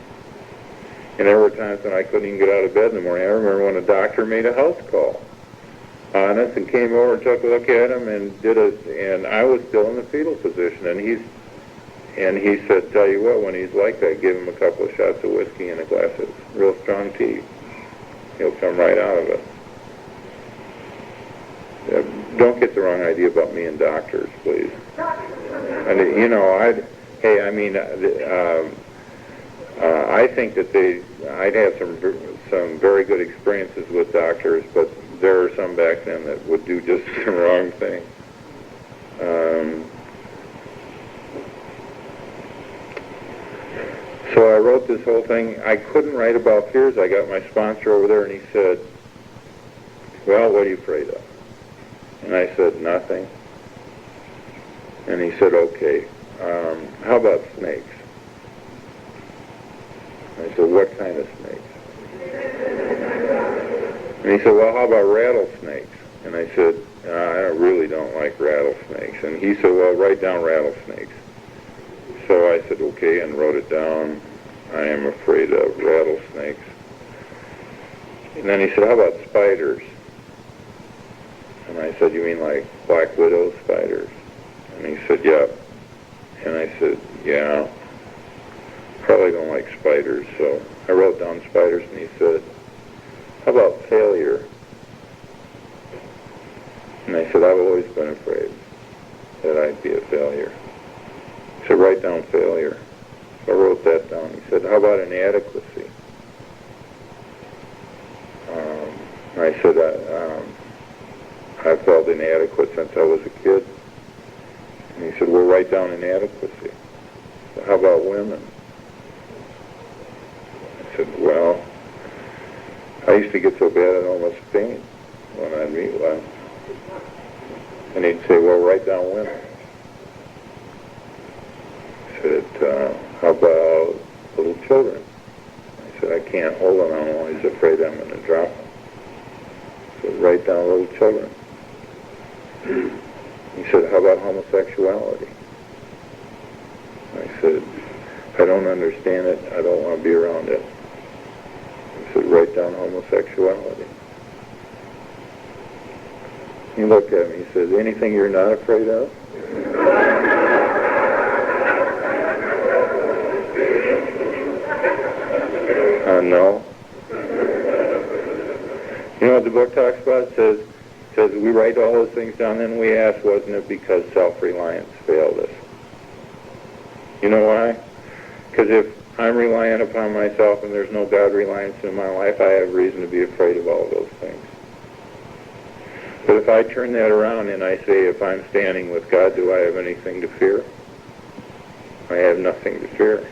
And there were times when I couldn't even get out of bed in the morning. I remember when a doctor made a house call on us and came over and took a look at him and and I was still in the fetal position. And he said, tell you what, when he's like that, give him a couple of shots of whiskey and a glass of real strong tea. He'll come right out of it. Don't get the wrong idea about me and doctors, please. And I think that I'd had some very good experiences with doctors, but there are some back then that would do just the wrong thing. So I wrote this whole thing. I couldn't write about fears. I got my sponsor over there, and he said, well, what are you afraid of? And I said, nothing. And he said, okay, how about snakes? I said, what kind of snakes? And he said, well, how about rattlesnakes? And I said, I really don't like rattlesnakes. And he said, well, write down rattlesnakes. So I said, okay, and wrote it down. I am afraid of rattlesnakes. And then he said, how about spiders? And I said, you mean like black widow spiders? And he said, yeah. And I said, yeah, probably don't like spiders. So I wrote down spiders, and he said, how about failure? And I said, I've always been afraid that I'd be a failure. He said, write down failure. So I wrote that down. He said, how about inadequacy? I said, I felt inadequate since I was a kid. And he said, well, write down inadequacy. So how about women? I said, well, I used to get so bad I'd almost faint when I'd meet one. And he'd say, well, write down women. I said, how about little children? I said, I can't hold them. I'm always afraid I'm going to drop them. So write down little children. He said, how about homosexuality? I said, I don't understand it. I don't want to be around it. He said, write down homosexuality. He looked at me. He said, anything you're not afraid of? No. You know what the book talks about? It says we write all those things down, and we ask, wasn't it because self-reliance failed us? You know why? Because if I'm reliant upon myself and there's no God reliance in my life, I have reason to be afraid of all those things. But if I turn that around and I say, if I'm standing with God, do I have anything to fear? I have nothing to fear.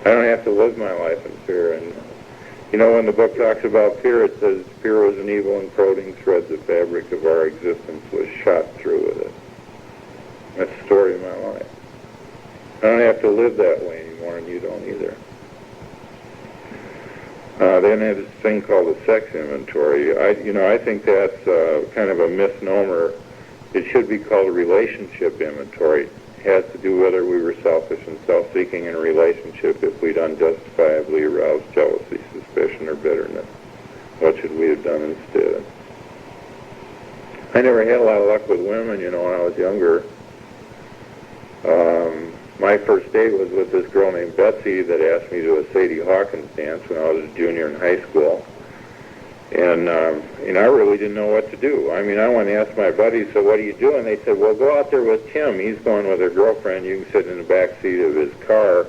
I don't have to live my life in fear. And you know, when the book talks about fear, it says fear was an evil encroaching thread. The fabric of our existence was shot through with it. That's the story of my life. I don't have to live that way anymore, and you don't either. Then there's this thing called the sex inventory. I think that's kind of a misnomer. It should be called a relationship inventory. has to do whether we were selfish and self-seeking in a relationship, if we'd unjustifiably aroused jealousy, suspicion, or bitterness. What should we have done instead? I never had a lot of luck with women, when I was younger. My first date was with this girl named Betsy that asked me to a Sadie Hawkins dance when I was a junior in high school. And I really didn't know what to do. I went and asked my buddies, so what do you do? And they said, well, go out there with Tim. He's going with a girlfriend. You can sit in the back seat of his car,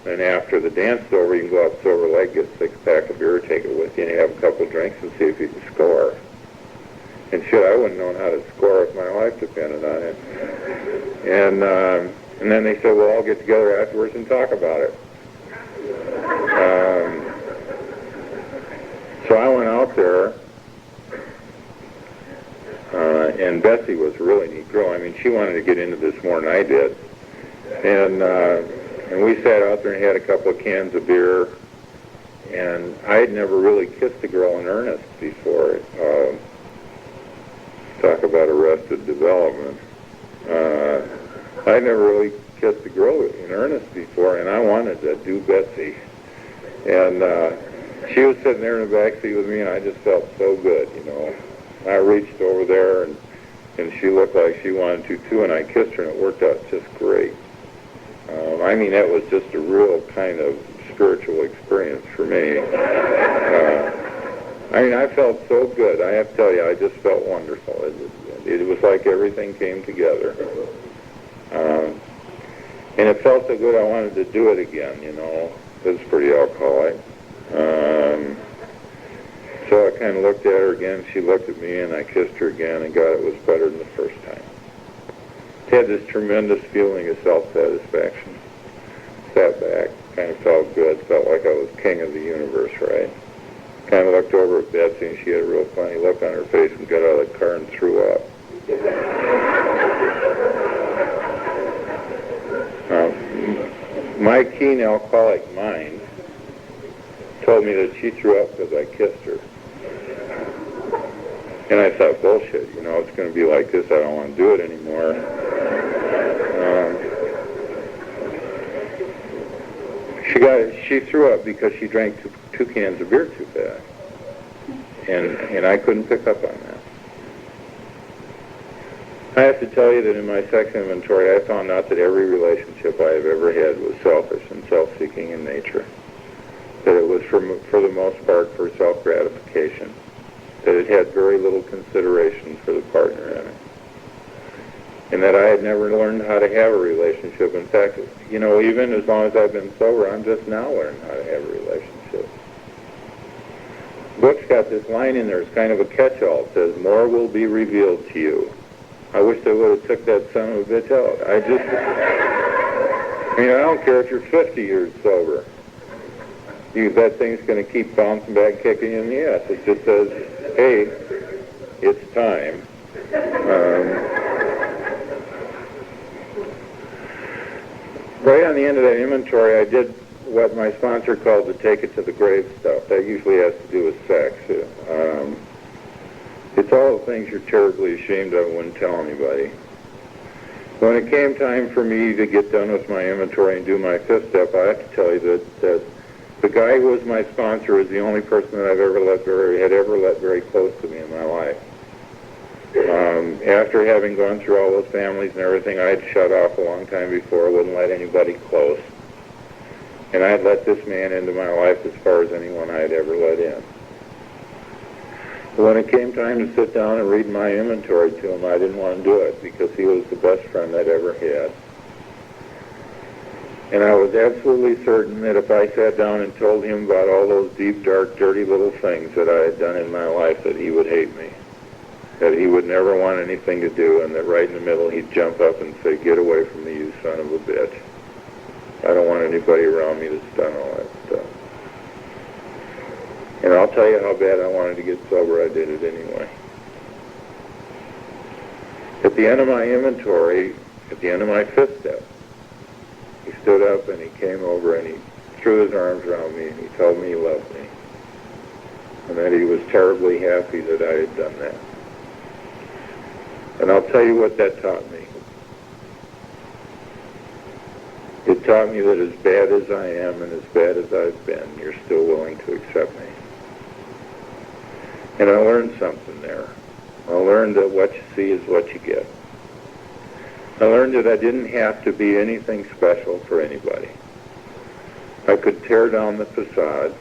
and after the dance is over, you can go up Silver Lake, get a six-pack of beer, take it with you, and have a couple of drinks and see if you can score. And shit, I wouldn't have known how to score if my life depended on it. And then they said, well, I'll get together afterwards and talk about it. So I went out there, and Betsy was a really neat girl. She wanted to get into this more than I did. And we sat out there and had a couple of cans of beer, and I had never really kissed a girl in earnest before. Talk about arrested development. I'd never really kissed a girl in earnest before, and I wanted to do Betsy. And she was sitting there in the back seat with me, and I just felt so good, I reached over there, and she looked like she wanted to too, and I kissed her, and it worked out just great. That was just a real kind of spiritual experience for me. I felt so good. I have to tell you, I just felt wonderful. It was like everything came together. And it felt so good I wanted to do it again, It was pretty alcoholic. So I kind of looked at her again. She looked at me, and I kissed her again, and God, it was better than the first time. Had this tremendous feeling of self-satisfaction. Sat back, kind of felt good, felt like I was king of the universe, right? Kind of looked over at Betsy, and she had a real funny look on her face and got out of the car and threw up. My keen alcoholic mind told me that she threw up because I kissed her. And I thought, bullshit, it's going to be like this. I don't want to do it anymore. She threw up because she drank two cans of beer too fast. And I couldn't pick up on that. I have to tell you that in my sex inventory, I found out that every relationship I have ever had was selfish and self-seeking in nature. That it was, for the most part, for self-gratification. That it had very little consideration for the partner in it. And that I had never learned how to have a relationship. In fact, even as long as I've been sober, I'm just now learning how to have a relationship. The book's got this line in there. It's kind of a catch-all. It says, more will be revealed to you. I wish they would have took that son of a bitch out. I don't care if you're 50 years sober. That thing's going to keep bouncing back, kicking you in the ass. It just says, hey, it's time. Right on the end of that inventory, I did what my sponsor called the take it to the grave stuff. That usually has to do with sex. It's all the things you're terribly ashamed of and wouldn't tell anybody. When it came time for me to get done with my inventory and do my fifth step, I have to tell you that the guy who was my sponsor is the only person that I've ever let very close to me in my life. After having gone through all those families and everything, I had shut off a long time before. I wouldn't let anybody close. And I had let this man into my life as far as anyone I had ever let in. When it came time to sit down and read my inventory to him, I didn't want to do it because he was the best friend I'd ever had. And I was absolutely certain that if I sat down and told him about all those deep, dark, dirty little things that I had done in my life, that he would hate me. That he would never want anything to do, and that right in the middle he'd jump up and say, get away from me, you son of a bitch. I don't want anybody around me that's done all that stuff. And I'll tell you how bad I wanted to get sober, I did it anyway. At the end of my inventory, at the end of my fifth step, he stood up and he came over and he threw his arms around me and he told me he loved me. And that he was terribly happy that I had done that. And I'll tell you what that taught me. taught me that as bad as I am and as bad as I've been, you're still willing to accept me. And I learned something there. I learned that what you see is what you get. I learned that I didn't have to be anything special for anybody. I could tear down the facade.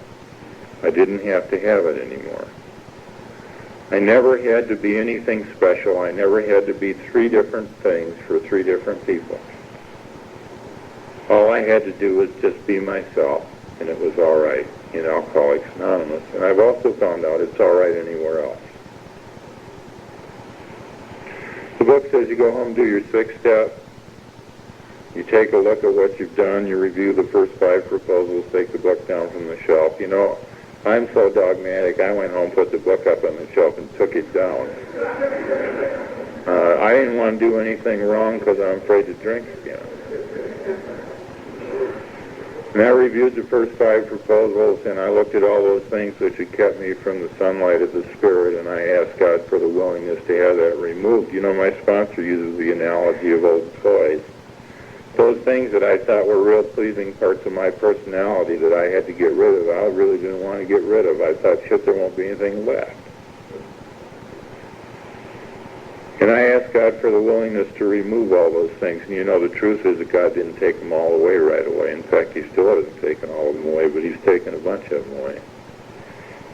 I didn't have to have it anymore. I never had to be anything special. I never had to be three different things for three different people. All I had to do was just be myself, and it was all right in Alcoholics Anonymous. And I've also found out it's all right anywhere else. The book says you go home, do your 6 steps, you take a look at what you've done, you review the first 5 proposals, take the book down from the shelf. You know, I'm so dogmatic, I went home, put the book up on the shelf, and took it down. I didn't want to do anything wrong because I'm afraid to drink again. And I reviewed the first 5 proposals, and I looked at all those things which had kept me from the sunlight of the Spirit, and I asked God for the willingness to have that removed. You know, my sponsor uses the analogy of old toys. Those things that I thought were real pleasing parts of my personality that I had to get rid of, I really didn't want to get rid of. I thought, shit, there won't be anything left. And I asked God for the willingness to remove all those things. And you know, the truth is that God didn't take them all away right away. In fact, He still hasn't taken all of them away, but He's taken a bunch of them away.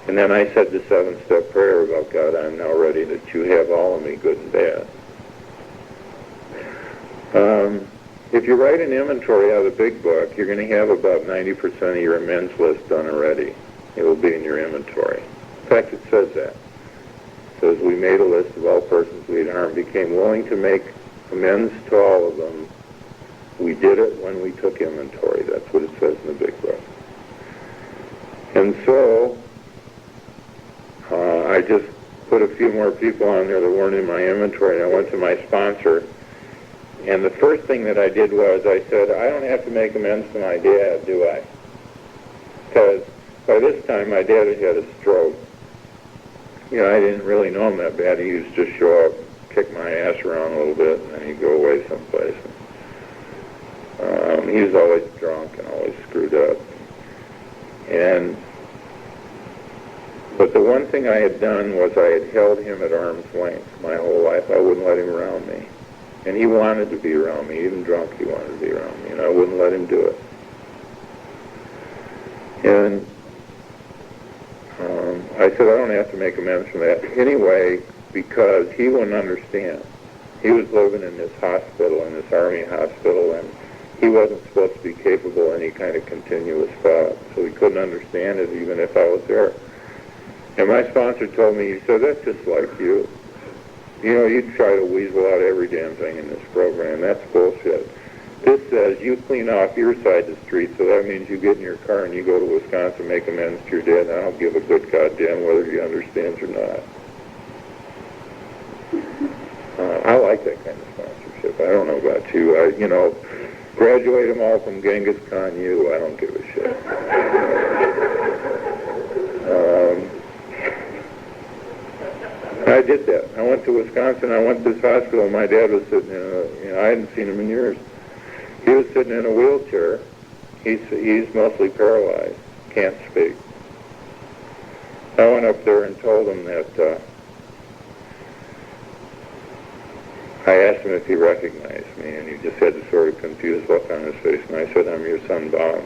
And then I said the 7-step prayer about, God, I'm now ready that you have all of me, good and bad. If you write an inventory out of the big book, you're going to have about 90% of your amends list done already. It will be in your inventory. In fact, it says that. It says, we made a list of all persons we had harmed, became willing to make amends to all of them. We did it when we took inventory. That's what it says in the big book. And so, I just put a few more people on there that weren't in my inventory, and I went to my sponsor. And the first thing that I did was I said, I don't have to make amends to my dad, do I? Because by this time my dad had had a stroke. You know, I didn't really know him that bad. He used to just show up, kick my ass around a little bit, and then he'd go away someplace. He was always drunk and always screwed up. But the one thing I had done was I had held him at arm's length my whole life. I wouldn't let him around me. And he wanted to be around me. Even drunk, he wanted to be around me. And I wouldn't let him do it. And I said, I don't have to make amends for that anyway, because he wouldn't understand. He was living in this hospital, in this Army hospital, and he wasn't supposed to be capable of any kind of continuous thought. So he couldn't understand it even if I was there. And my sponsor told me, he said, that's just like you. You know, you try to weasel out every damn thing in this program. That's bullshit. This says you clean off your side of the street, so that means you get in your car and you go to Wisconsin, make amends to your dad, and I don't give a good goddamn whether he understands or not. I like that kind of sponsorship. I don't know about you. Graduate them all from Genghis Khan I don't give a shit. I did that. I went to Wisconsin. I went to this hospital. My dad was sitting in I hadn't seen him in years. He was sitting in a wheelchair. He's mostly paralyzed. Can't speak. I went up there and told him that I asked him if he recognized me, and he just had this sort of confused look on his face, and I said, I'm your son, Bob.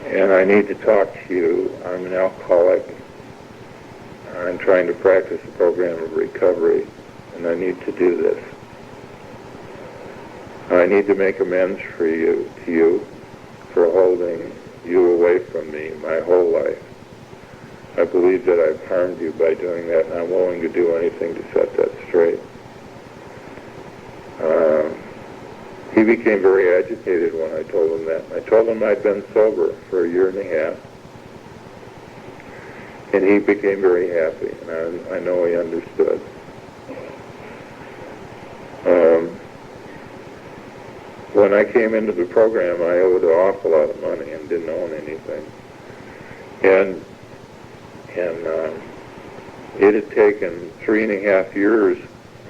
And I need to talk to you. I'm an alcoholic. I'm trying to practice a program of recovery, and I need to do this. I need to make amends to you for holding you away from me my whole life. I believe that I've harmed you by doing that, and I'm willing to do anything to set that straight. He became very agitated when I told him that. I told him I'd been sober for 1.5 years. And he became very happy, and I know he understood. When I came into the program, I owed an awful lot of money and didn't own anything. And it had taken 3.5 years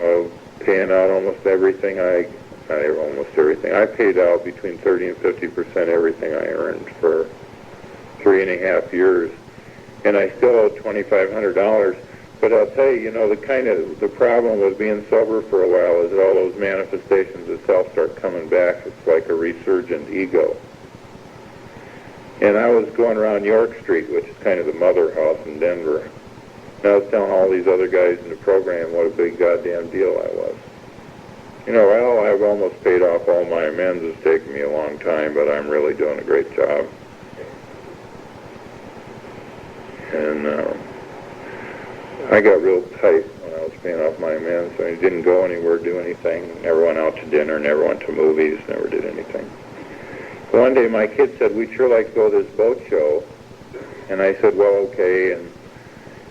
of paying out almost everything I not almost everything. I paid out between 30 and 50% everything I earned for 3.5 years, and I still owe $2,500. But I'll tell you, the problem with being sober for a while is that all those manifestations of self start coming back. It's like a resurgent ego. And I was going around York Street, which is kind of the mother house in Denver, and I was telling all these other guys in the program what a big goddamn deal I was. Well, I've almost paid off all my amends. It's taken me a long time, but I'm really doing a great job. And I got real tight when I was paying off my amends. I didn't go anywhere, do anything. Never went out to dinner, never went to movies, never did anything. One day my kid said, we'd sure like to go to this boat show. And I said, well, okay.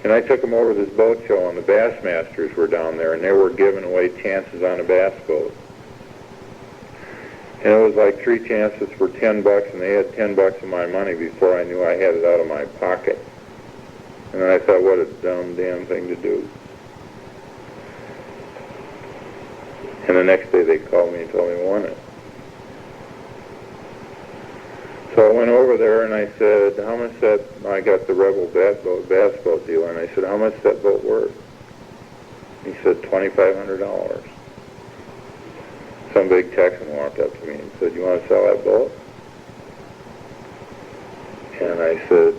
And I took them over to this boat show, and the Bassmasters were down there, and they were giving away chances on a bass boat. And it was like 3 chances for $10, and they had $10 of my money before I knew I had it out of my pocket. And I thought, what a dumb damn thing to do. And the next day they called me and told me I won it. So I went over there and I said, how much I got the Rebel bass boat dealer, and I said, how much is that boat worth? He said, $2,500. Some big Texan walked up to me and said, you want to sell that boat? And I said,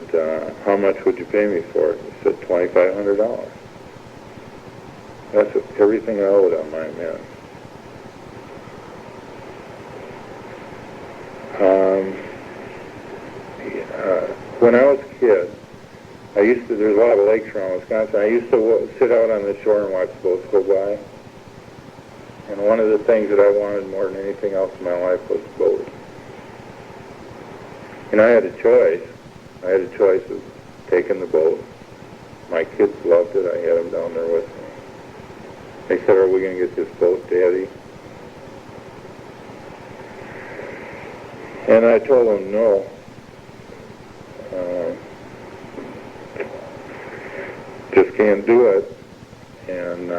how much would you pay me for it? He said, $2,500. That's everything I owed on my amends. When I was a kid, there's a lot of lakes around Wisconsin. I used to sit out on the shore and watch boats go by. And one of the things that I wanted more than anything else in my life was a boat. And I had a choice. I had a choice of taking the boat. My kids loved it. I had them down there with me. They said, are we going to get this boat, Daddy? And I told them no. Just can't do it. And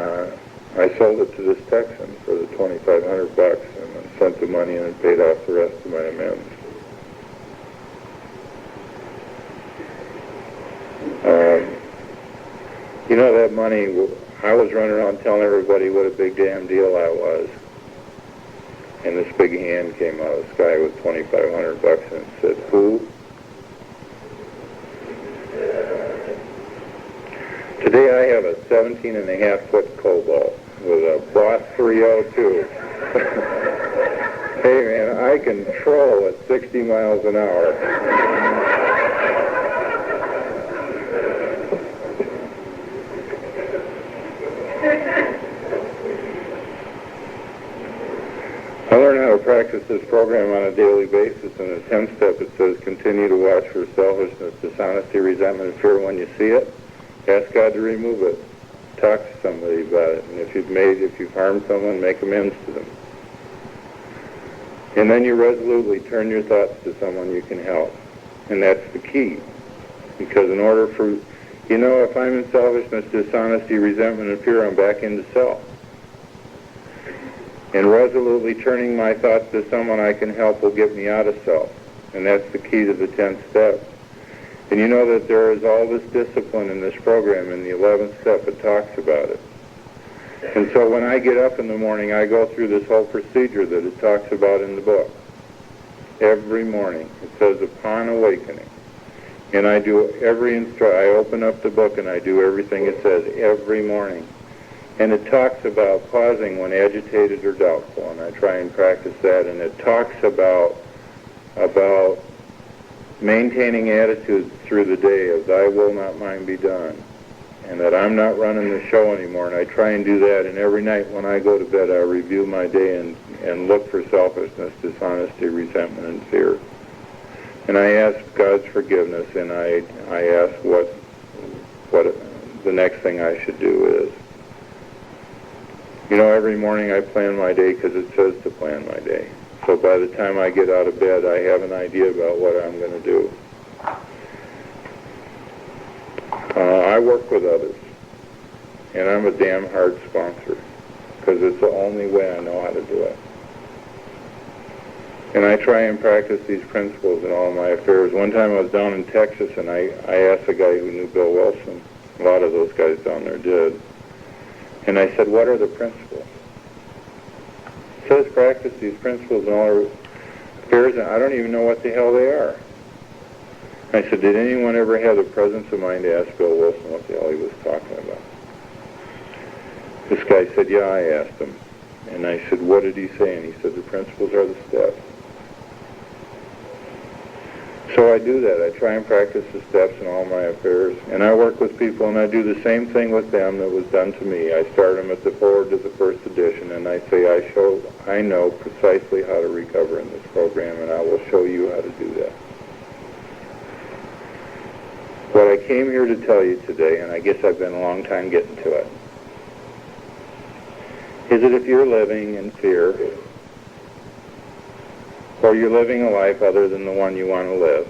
I sold it to this Texan for the $2,500 and I sent the money in and paid off the rest of my amends. That money, I was running around telling everybody what a big damn deal I was. And this big hand came out of the sky with $2,500 and said, who? Today I have a 17.5-foot Cobalt with a Boss 302. Hey man, I can troll at 60 miles an hour. I learned how to practice this program on a daily basis. In the 10th step, it says, continue to watch for selfishness, dishonesty, resentment, and fear when you see it. Ask God to remove it. Talk to somebody about it. And if you've harmed someone, make amends to them. And then you resolutely turn your thoughts to someone you can help. And that's the key. Because in order for, if I'm in selfishness, dishonesty, resentment, and fear, I'm back into self. And resolutely turning my thoughts to someone I can help will get me out of self. And that's the key to the 10th step. And you know that there is all this discipline in this program. In the 11th step, it talks about it. And so when I get up in the morning, I go through this whole procedure that it talks about in the book. Every morning. It says, upon awakening. And I do I open up the book and I do everything it says every morning. And it talks about pausing when agitated or doubtful, and I try and practice that. And it talks about maintaining attitudes through the day of thy will not mine be done, and that I'm not running the show anymore. And I try and do that. And every night when I go to bed, I review my day and look for selfishness, dishonesty, resentment, and fear. And I ask God's forgiveness, and I ask what the next thing I should do is. Every morning I plan my day because it says to plan my day. So by the time I get out of bed, I have an idea about what I'm going to do. I work with others, and I'm a damn hard sponsor because it's the only way I know how to do it. And I try and practice these principles in all my affairs. One time I was down in Texas, and I asked a guy who knew Bill Wilson. A lot of those guys down there did. And I said, what are the principles? It says practice these principles in all our affairs, and I don't even know what the hell they are. I said, did anyone ever have the presence of mind to ask Bill Wilson what the hell he was talking about? This guy said, yeah, I asked him. And I said, what did he say? And he said, the principles are the steps. So I do that. I try and practice the steps in all my affairs. And I work with people, and I do the same thing with them that was done to me. I start them at the forward to the first edition, and I say, I know precisely how to recover in this program, and I will show you how to do that. What I came here to tell you today, and I guess I've been a long time getting to it, is that if you're living in fear, or you're living a life other than the one you want to live,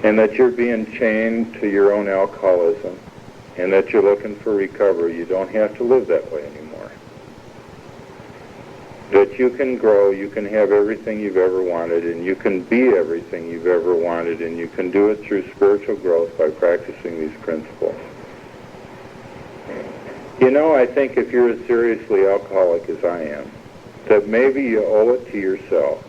and that you're being chained to your own alcoholism, and that you're looking for recovery, you don't have to live that way anymore. That you can grow, you can have everything you've ever wanted, and you can be everything you've ever wanted, and you can do it through spiritual growth by practicing these principles. You know, I think if you're as seriously alcoholic as I am, that maybe you owe it to yourself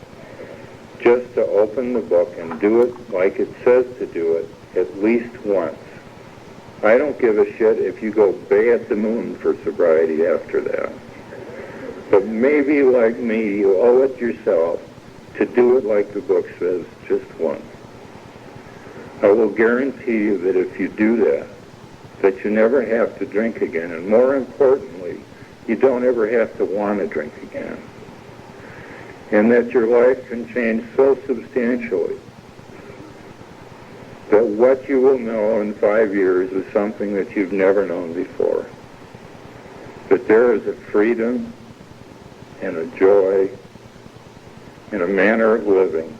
just to open the book and do it like it says to do it at least once. I don't give a shit if you go bay at the moon for sobriety after that. But maybe, like me, you owe it yourself to do it like the book says just once. I will guarantee you that if you do that you never have to drink again, and more importantly, you don't ever have to want to drink again. And that your life can change so substantially that what you will know in 5 years is something that you've never known before. That there is a freedom and a joy and a manner of living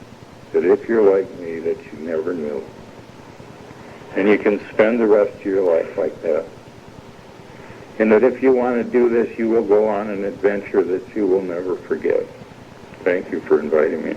that if you're like me, that you never knew. And you can spend the rest of your life like that. And that if you want to do this, you will go on an adventure that you will never forget. Thank you for inviting me.